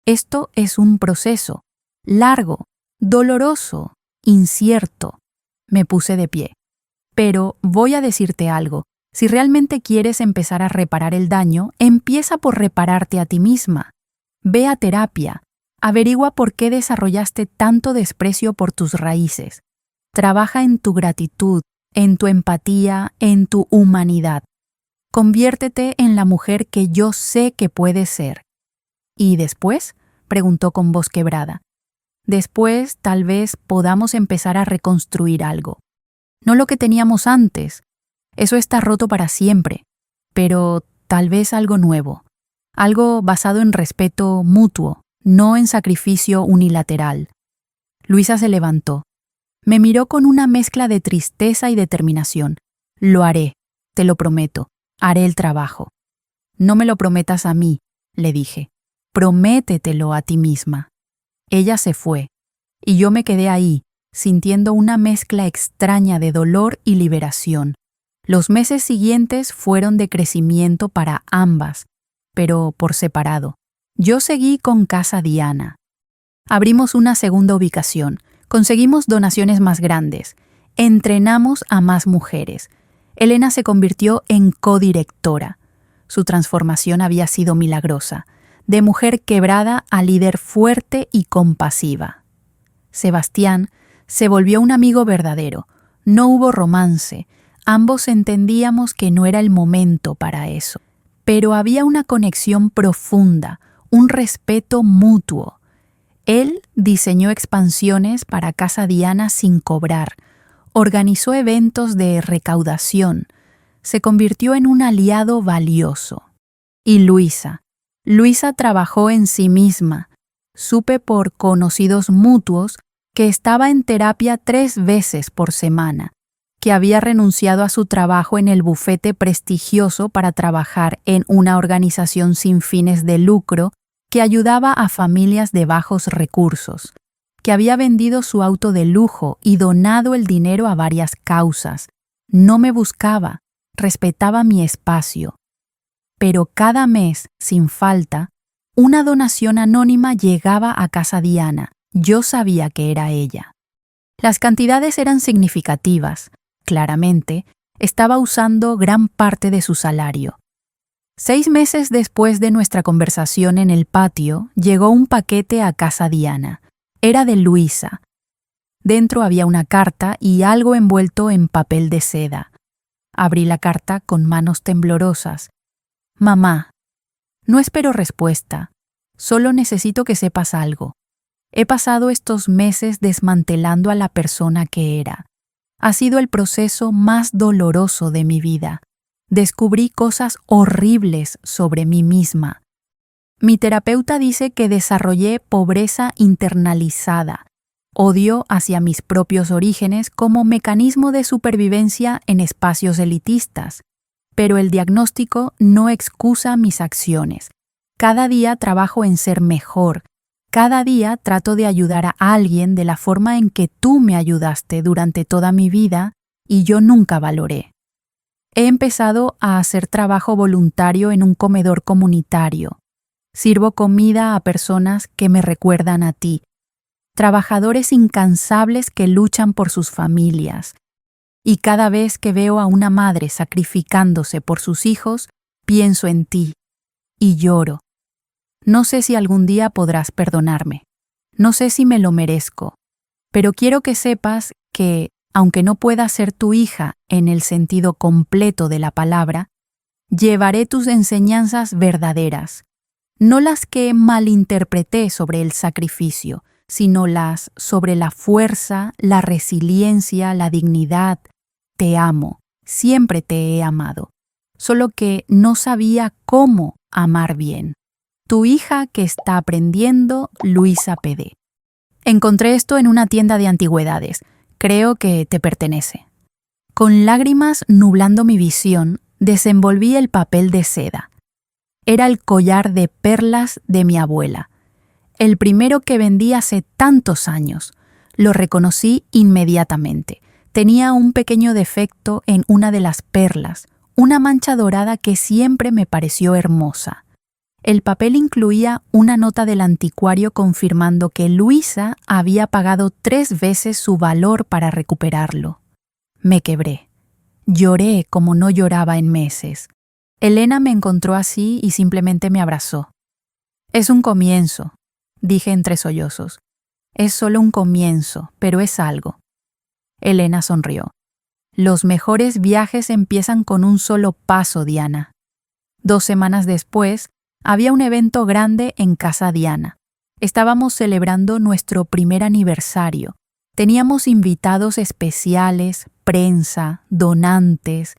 Esto es un proceso, largo, doloroso, incierto. Me puse de pie. Pero voy a decirte algo. Si realmente quieres empezar a reparar el daño, empieza por repararte a ti misma. Ve a terapia. Averigua por qué desarrollaste tanto desprecio por tus raíces. Trabaja en tu gratitud, en tu empatía, en tu humanidad. Conviértete en la mujer que yo sé que puedes ser. ¿Y después?, preguntó con voz quebrada. Después, tal vez podamos empezar a reconstruir algo. No lo que teníamos antes. Eso está roto para siempre. Pero tal vez algo nuevo. Algo basado en respeto mutuo, no en sacrificio unilateral. Luisa se levantó. Me miró con una mezcla de tristeza y determinación. Lo haré, te lo prometo. Haré el trabajo. No me lo prometas a mí, le dije. Prométetelo a ti misma. Ella se fue, y yo me quedé ahí, sintiendo una mezcla extraña de dolor y liberación. Los meses siguientes fueron de crecimiento para ambas, pero por separado. Yo seguí con Casa Diana. Abrimos una segunda ubicación, conseguimos donaciones más grandes, entrenamos a más mujeres. Elena se convirtió en codirectora. Su transformación había sido milagrosa, de mujer quebrada a líder fuerte y compasiva. Sebastián se volvió un amigo verdadero. No hubo romance. Ambos entendíamos que no era el momento para eso. Pero había una conexión profunda, un respeto mutuo. Él diseñó expansiones para Casa Diana sin cobrar, organizó eventos de recaudación, se convirtió en un aliado valioso. Y Luisa trabajó en sí misma. Supe por conocidos mutuos que estaba en terapia 3 veces por semana, que había renunciado a su trabajo en el bufete prestigioso para trabajar en una organización sin fines de lucro que ayudaba a familias de bajos recursos, que había vendido su auto de lujo y donado el dinero a varias causas. No me buscaba, respetaba mi espacio. Pero cada mes, sin falta, una donación anónima llegaba a Casa Diana. Yo sabía que era ella. Las cantidades eran significativas. Claramente, estaba usando gran parte de su salario. 6 meses después de nuestra conversación en el patio, llegó un paquete a Casa Diana. Era de Luisa. Dentro había una carta y algo envuelto en papel de seda. Abrí la carta con manos temblorosas. Mamá, no espero respuesta. Solo necesito que sepas algo. He pasado estos meses desmantelando a la persona que era. Ha sido el proceso más doloroso de mi vida. Descubrí cosas horribles sobre mí misma. Mi terapeuta dice que desarrollé pobreza internalizada, odio hacia mis propios orígenes como mecanismo de supervivencia en espacios elitistas. Pero el diagnóstico no excusa mis acciones. Cada día trabajo en ser mejor. Cada día trato de ayudar a alguien de la forma en que tú me ayudaste durante toda mi vida y yo nunca valoré. He empezado a hacer trabajo voluntario en un comedor comunitario. Sirvo comida a personas que me recuerdan a ti, trabajadores incansables que luchan por sus familias. Y cada vez que veo a una madre sacrificándose por sus hijos, pienso en ti y lloro. No sé si algún día podrás perdonarme. No sé si me lo merezco. Pero quiero que sepas que, aunque no pueda ser tu hija en el sentido completo de la palabra, llevaré tus enseñanzas verdaderas, no las que malinterpreté sobre el sacrificio, sino las sobre la fuerza, la resiliencia, la dignidad. Te amo, siempre te he amado, solo que no sabía cómo amar bien. Tu hija que está aprendiendo, Luisa PD. Encontré esto en una tienda de antigüedades. Creo que te pertenece. Con lágrimas nublando mi visión, desenvolví el papel de seda. Era el collar de perlas de mi abuela. El primero que vendí hace tantos años. Lo reconocí inmediatamente. Tenía un pequeño defecto en una de las perlas, una mancha dorada que siempre me pareció hermosa. El papel incluía una nota del anticuario confirmando que Luisa había pagado 3 veces su valor para recuperarlo. Me quebré. Lloré como no lloraba en meses. Elena me encontró así y simplemente me abrazó. Es un comienzo, dije entre sollozos. Es solo un comienzo, pero es algo. Elena sonrió. Los mejores viajes empiezan con un solo paso, Diana. 2 semanas después, había un evento grande en Casa Diana. Estábamos celebrando nuestro primer aniversario. Teníamos invitados especiales, prensa, donantes.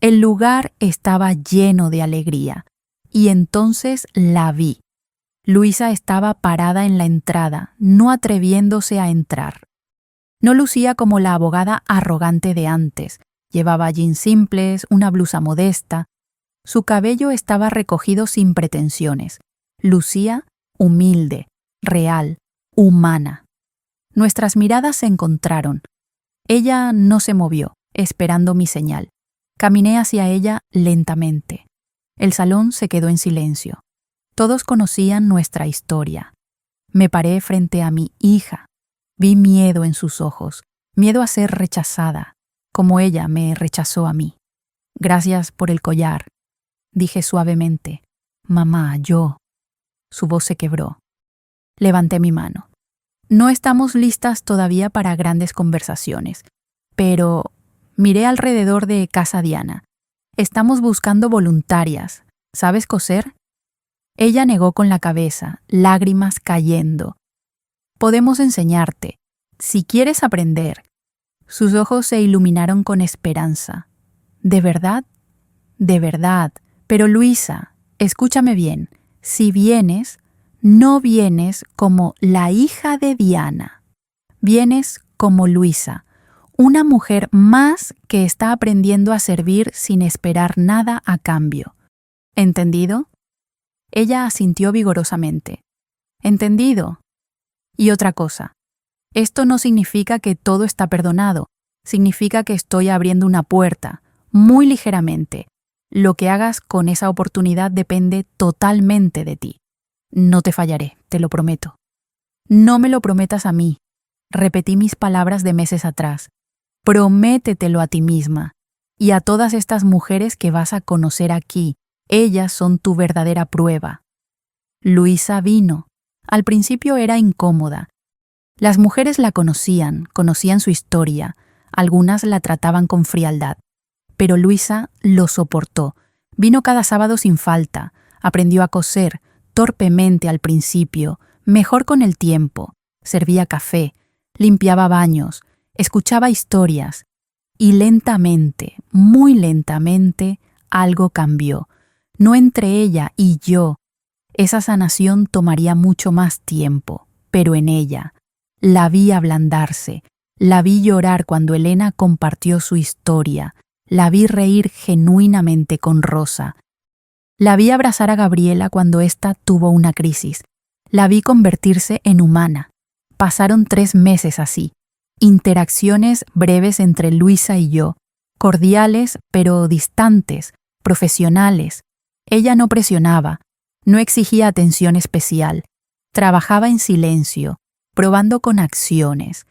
El lugar estaba lleno de alegría. Y entonces la vi. Luisa estaba parada en la entrada, no atreviéndose a entrar. No lucía como la abogada arrogante de antes. Llevaba jeans simples, una blusa modesta. Su cabello estaba recogido sin pretensiones. Lucía humilde, real, humana. Nuestras miradas se encontraron. Ella no se movió, esperando mi señal. Caminé hacia ella lentamente. El salón se quedó en silencio. Todos conocían nuestra historia. Me paré frente a mi hija. Vi miedo en sus ojos, miedo a ser rechazada, como ella me rechazó a mí. Gracias por el collar, dije suavemente. Mamá, yo. Su voz se quebró. Levanté mi mano. No estamos listas todavía para grandes conversaciones, pero miré alrededor de Casa Diana. Estamos buscando voluntarias. ¿Sabes coser? Ella negó con la cabeza, lágrimas cayendo. Podemos enseñarte, si quieres aprender. Sus ojos se iluminaron con esperanza. ¿De verdad? De verdad. Pero Luisa, escúchame bien. Si vienes, no vienes como la hija de Diana. Vienes como Luisa, una mujer más que está aprendiendo a servir sin esperar nada a cambio. ¿Entendido? Ella asintió vigorosamente. Entendido. Y otra cosa. Esto no significa que todo está perdonado. Significa que estoy abriendo una puerta, muy ligeramente. Lo que hagas con esa oportunidad depende totalmente de ti. No te fallaré, te lo prometo. No me lo prometas a mí. Repetí mis palabras de meses atrás. Prométetelo a ti misma y a todas estas mujeres que vas a conocer aquí. Ellas son tu verdadera prueba. Luisa vino. Al principio era incómoda. Las mujeres la conocían su historia. Algunas la trataban con frialdad. Pero Luisa lo soportó. Vino cada sábado sin falta. Aprendió a coser, torpemente al principio, mejor con el tiempo. Servía café, limpiaba baños, escuchaba historias. Y lentamente, muy lentamente, algo cambió. No entre ella y yo. Esa sanación tomaría mucho más tiempo, pero en ella. La vi ablandarse, la vi llorar cuando Elena compartió su historia, la vi reír genuinamente con Rosa. La vi abrazar a Gabriela cuando ésta tuvo una crisis. La vi convertirse en humana. Pasaron 3 meses así. Interacciones breves entre Luisa y yo, cordiales pero distantes, profesionales. Ella no presionaba, no exigía atención especial. Trabajaba en silencio, probando con acciones.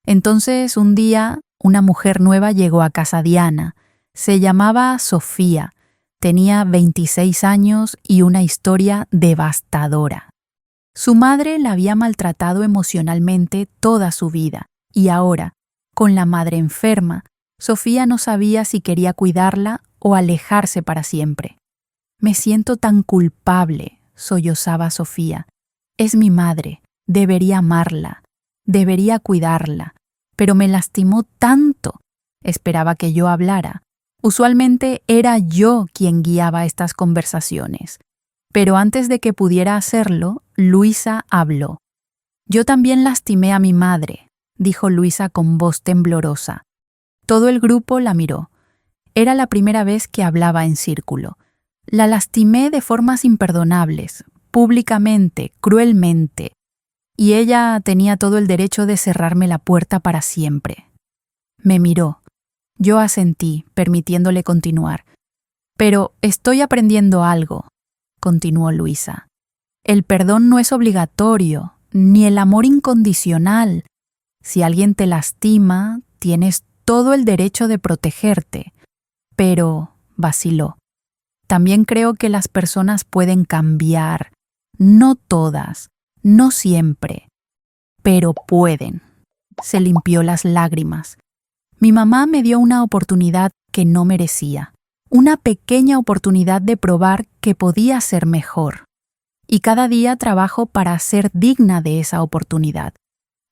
Entonces, un día, una mujer nueva llegó a Casa Diana. Se llamaba Sofía. Tenía 26 años y una historia devastadora. Su madre la había maltratado emocionalmente toda su vida, y ahora, con la madre enferma, Sofía no sabía si quería cuidarla o alejarse para siempre. Me siento tan culpable, sollozaba Sofía. Es mi madre, debería amarla, debería cuidarla, pero me lastimó tanto. Esperaba que yo hablara. Usualmente era yo quien guiaba estas conversaciones. Pero antes de que pudiera hacerlo, Luisa habló. Yo también lastimé a mi madre, dijo Luisa con voz temblorosa. Todo el grupo la miró. Era la primera vez que hablaba en círculo. La lastimé de formas imperdonables, públicamente, cruelmente, y ella tenía todo el derecho de cerrarme la puerta para siempre. Me miró. Yo asentí, permitiéndole continuar. Pero estoy aprendiendo algo, continuó Luisa. El perdón no es obligatorio, ni el amor incondicional. Si alguien te lastima, tienes todo el derecho de protegerte. Pero, vaciló. También creo que las personas pueden cambiar. No todas, no siempre, pero pueden. Se limpió las lágrimas. Mi mamá me dio una oportunidad que no merecía. Una pequeña oportunidad de probar que podía ser mejor. Y cada día trabajo para ser digna de esa oportunidad.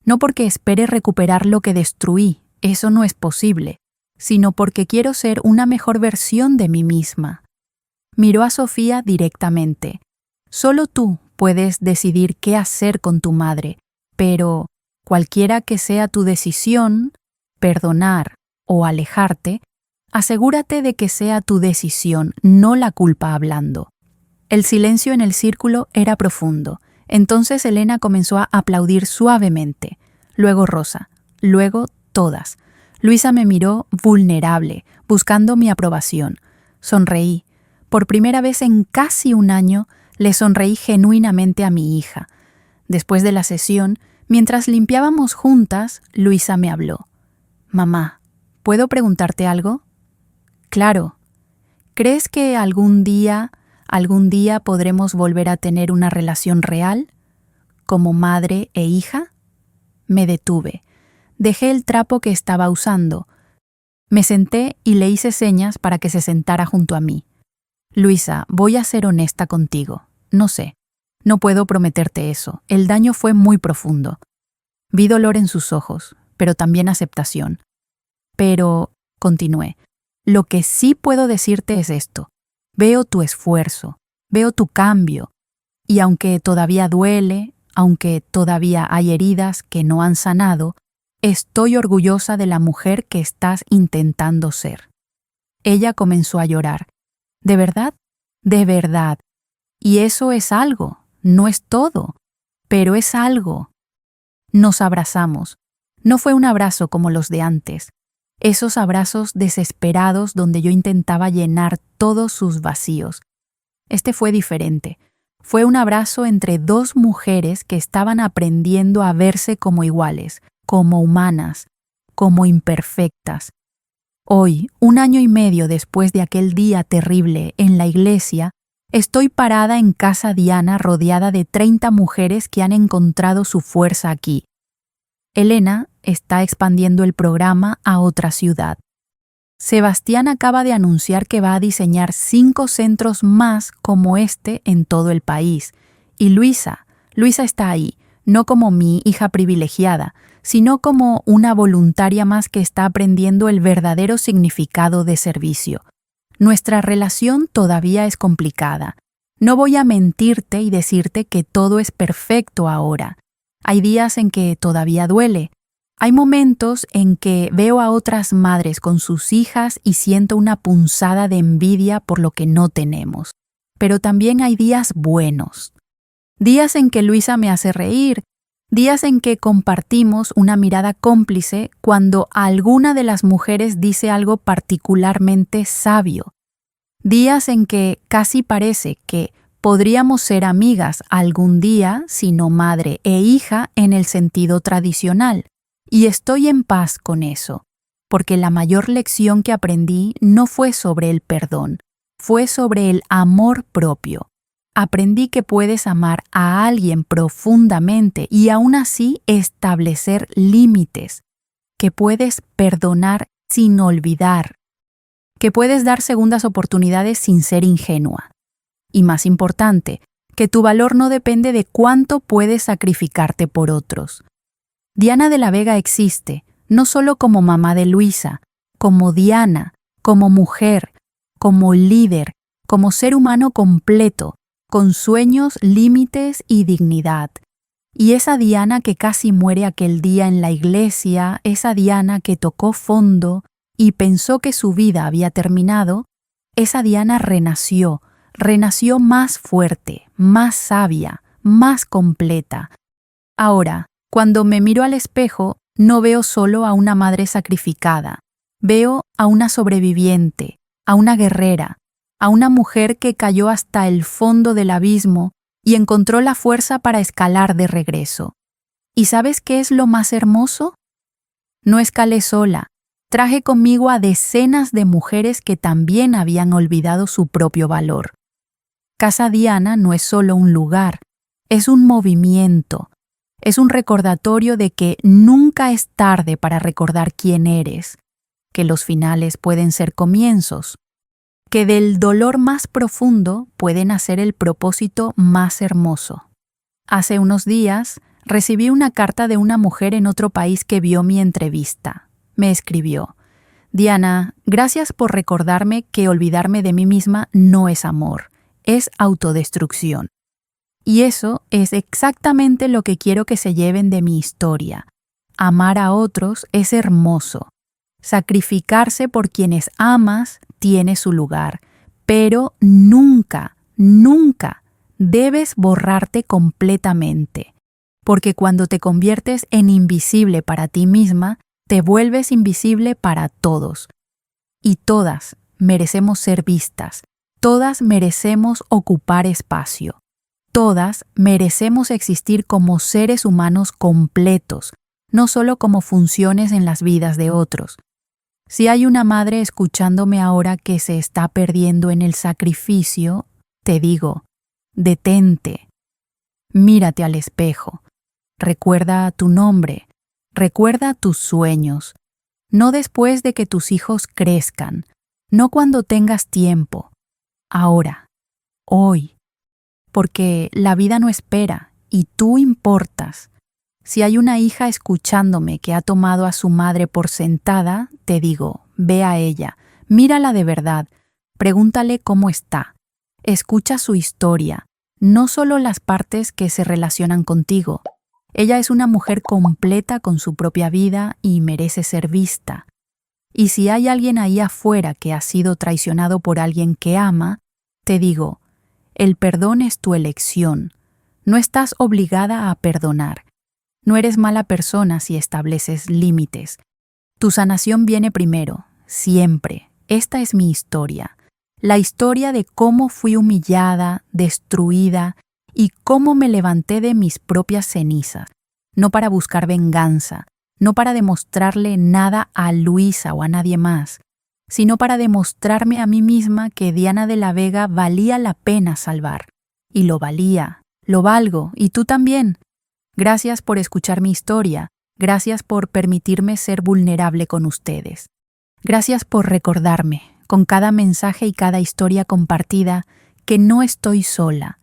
No porque espere recuperar lo que destruí, eso no es posible, sino porque quiero ser una mejor versión de mí misma. Miró a Sofía directamente. Solo tú puedes decidir qué hacer con tu madre, pero cualquiera que sea tu decisión, perdonar o alejarte, asegúrate de que sea tu decisión, no la culpa hablando. El silencio en el círculo era profundo. Entonces Elena comenzó a aplaudir suavemente. luego Rosa, luego todas. Luisa me miró vulnerable, buscando mi aprobación. Sonreí. Por primera vez en casi un año, le sonreí genuinamente a mi hija. Después de la sesión, mientras limpiábamos juntas, Luisa me habló. «Mamá, ¿puedo preguntarte algo?» «Claro. ¿Crees que algún día podremos volver a tener una relación real? ¿Como madre e hija?» Me detuve. Dejé el trapo que estaba usando. Me senté y le hice señas para que se sentara junto a mí. «Luisa, voy a ser honesta contigo. No sé. No puedo prometerte eso. El daño fue muy profundo». Vi dolor en sus ojos, pero también aceptación. «Pero», continué, «lo que sí puedo decirte es esto. Veo tu esfuerzo, veo tu cambio, y aunque todavía duele, aunque todavía hay heridas que no han sanado, estoy orgullosa de la mujer que estás intentando ser». Ella comenzó a llorar. «¿De verdad? De verdad. Y eso es algo, no es todo, pero es algo». Nos abrazamos. No fue un abrazo como los de antes. Esos abrazos desesperados donde yo intentaba llenar todos sus vacíos. Este fue diferente. Fue un abrazo entre dos mujeres que estaban aprendiendo a verse como iguales, como humanas, como imperfectas. Hoy, 1 año y medio después de aquel día terrible en la iglesia, estoy parada en Casa Diana rodeada de 30 mujeres que han encontrado su fuerza aquí. Elena está expandiendo el programa a otra ciudad. Sebastián acaba de anunciar que va a diseñar 5 centros más como este en todo el país. Y Luisa está ahí, no como mi hija privilegiada, sino como una voluntaria más que está aprendiendo el verdadero significado de servicio. Nuestra relación todavía es complicada. No voy a mentirte y decirte que todo es perfecto ahora. Hay días en que todavía duele. Hay momentos en que veo a otras madres con sus hijas y siento una punzada de envidia por lo que no tenemos. Pero también hay días buenos. Días en que Luisa me hace reír. Días en que compartimos una mirada cómplice cuando alguna de las mujeres dice algo particularmente sabio. Días en que casi parece que podríamos ser amigas algún día, sino madre e hija en el sentido tradicional. Y estoy en paz con eso, porque la mayor lección que aprendí no fue sobre el perdón, fue sobre el amor propio. Aprendí que puedes amar a alguien profundamente y aún así establecer límites, que puedes perdonar sin olvidar, que puedes dar segundas oportunidades sin ser ingenua. Y más importante, que tu valor no depende de cuánto puedes sacrificarte por otros. Diana de la Vega existe, no solo como mamá de Luisa, como Diana, como mujer, como líder, como ser humano completo, con sueños, límites y dignidad. Y esa Diana que casi muere aquel día en la iglesia, esa Diana que tocó fondo y pensó que su vida había terminado, esa Diana renació más fuerte, más sabia, más completa. Ahora, cuando me miro al espejo, no veo solo a una madre sacrificada, veo a una sobreviviente, a una guerrera, a una mujer que cayó hasta el fondo del abismo y encontró la fuerza para escalar de regreso. ¿Y sabes qué es lo más hermoso? No escalé sola, traje conmigo a decenas de mujeres que también habían olvidado su propio valor. Casa Diana no es solo un lugar, es un movimiento. Es un recordatorio de que nunca es tarde para recordar quién eres, que los finales pueden ser comienzos, que del dolor más profundo puede nacer el propósito más hermoso. Hace unos días recibí una carta de una mujer en otro país que vio mi entrevista. Me escribió: «Diana, gracias por recordarme que olvidarme de mí misma no es amor, es autodestrucción». Y eso es exactamente lo que quiero que se lleven de mi historia. Amar a otros es hermoso. Sacrificarse por quienes amas tiene su lugar, pero nunca, nunca debes borrarte completamente. porque cuando te conviertes en invisible para ti misma, te vuelves invisible para todos. Y todas merecemos ser vistas, todas merecemos ocupar espacio, todas merecemos existir como seres humanos completos, no solo como funciones en las vidas de otros. Si hay una madre escuchándome ahora que se está perdiendo en el sacrificio, te digo, detente, mírate al espejo, recuerda tu nombre, recuerda tus sueños, no después de que tus hijos crezcan, no cuando tengas tiempo, ahora, hoy, porque la vida no espera y tú importas. Si hay una hija escuchándome que ha tomado a su madre por sentada, te digo, ve a ella, mírala de verdad, pregúntale cómo está, escucha su historia, no solo las partes que se relacionan contigo. Ella es una mujer completa con su propia vida y merece ser vista. Y si hay alguien ahí afuera que ha sido traicionado por alguien que ama, te digo, el perdón es tu elección. No estás obligada a perdonar. No eres mala persona si estableces límites. Tu sanación viene primero, siempre. Esta es mi historia. La historia de cómo fui humillada, destruida y cómo me levanté de mis propias cenizas. No para buscar venganza, no para demostrarle nada a Luisa o a nadie más, sino para demostrarme a mí misma que Diana de la Vega valía la pena salvar. Y lo valía, lo valgo, y tú también. Gracias por escuchar mi historia, gracias por permitirme ser vulnerable con ustedes. Gracias por recordarme, con cada mensaje y cada historia compartida, que no estoy sola.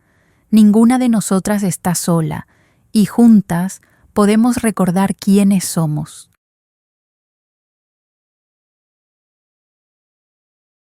Ninguna de nosotras está sola, y juntas podemos recordar quiénes somos.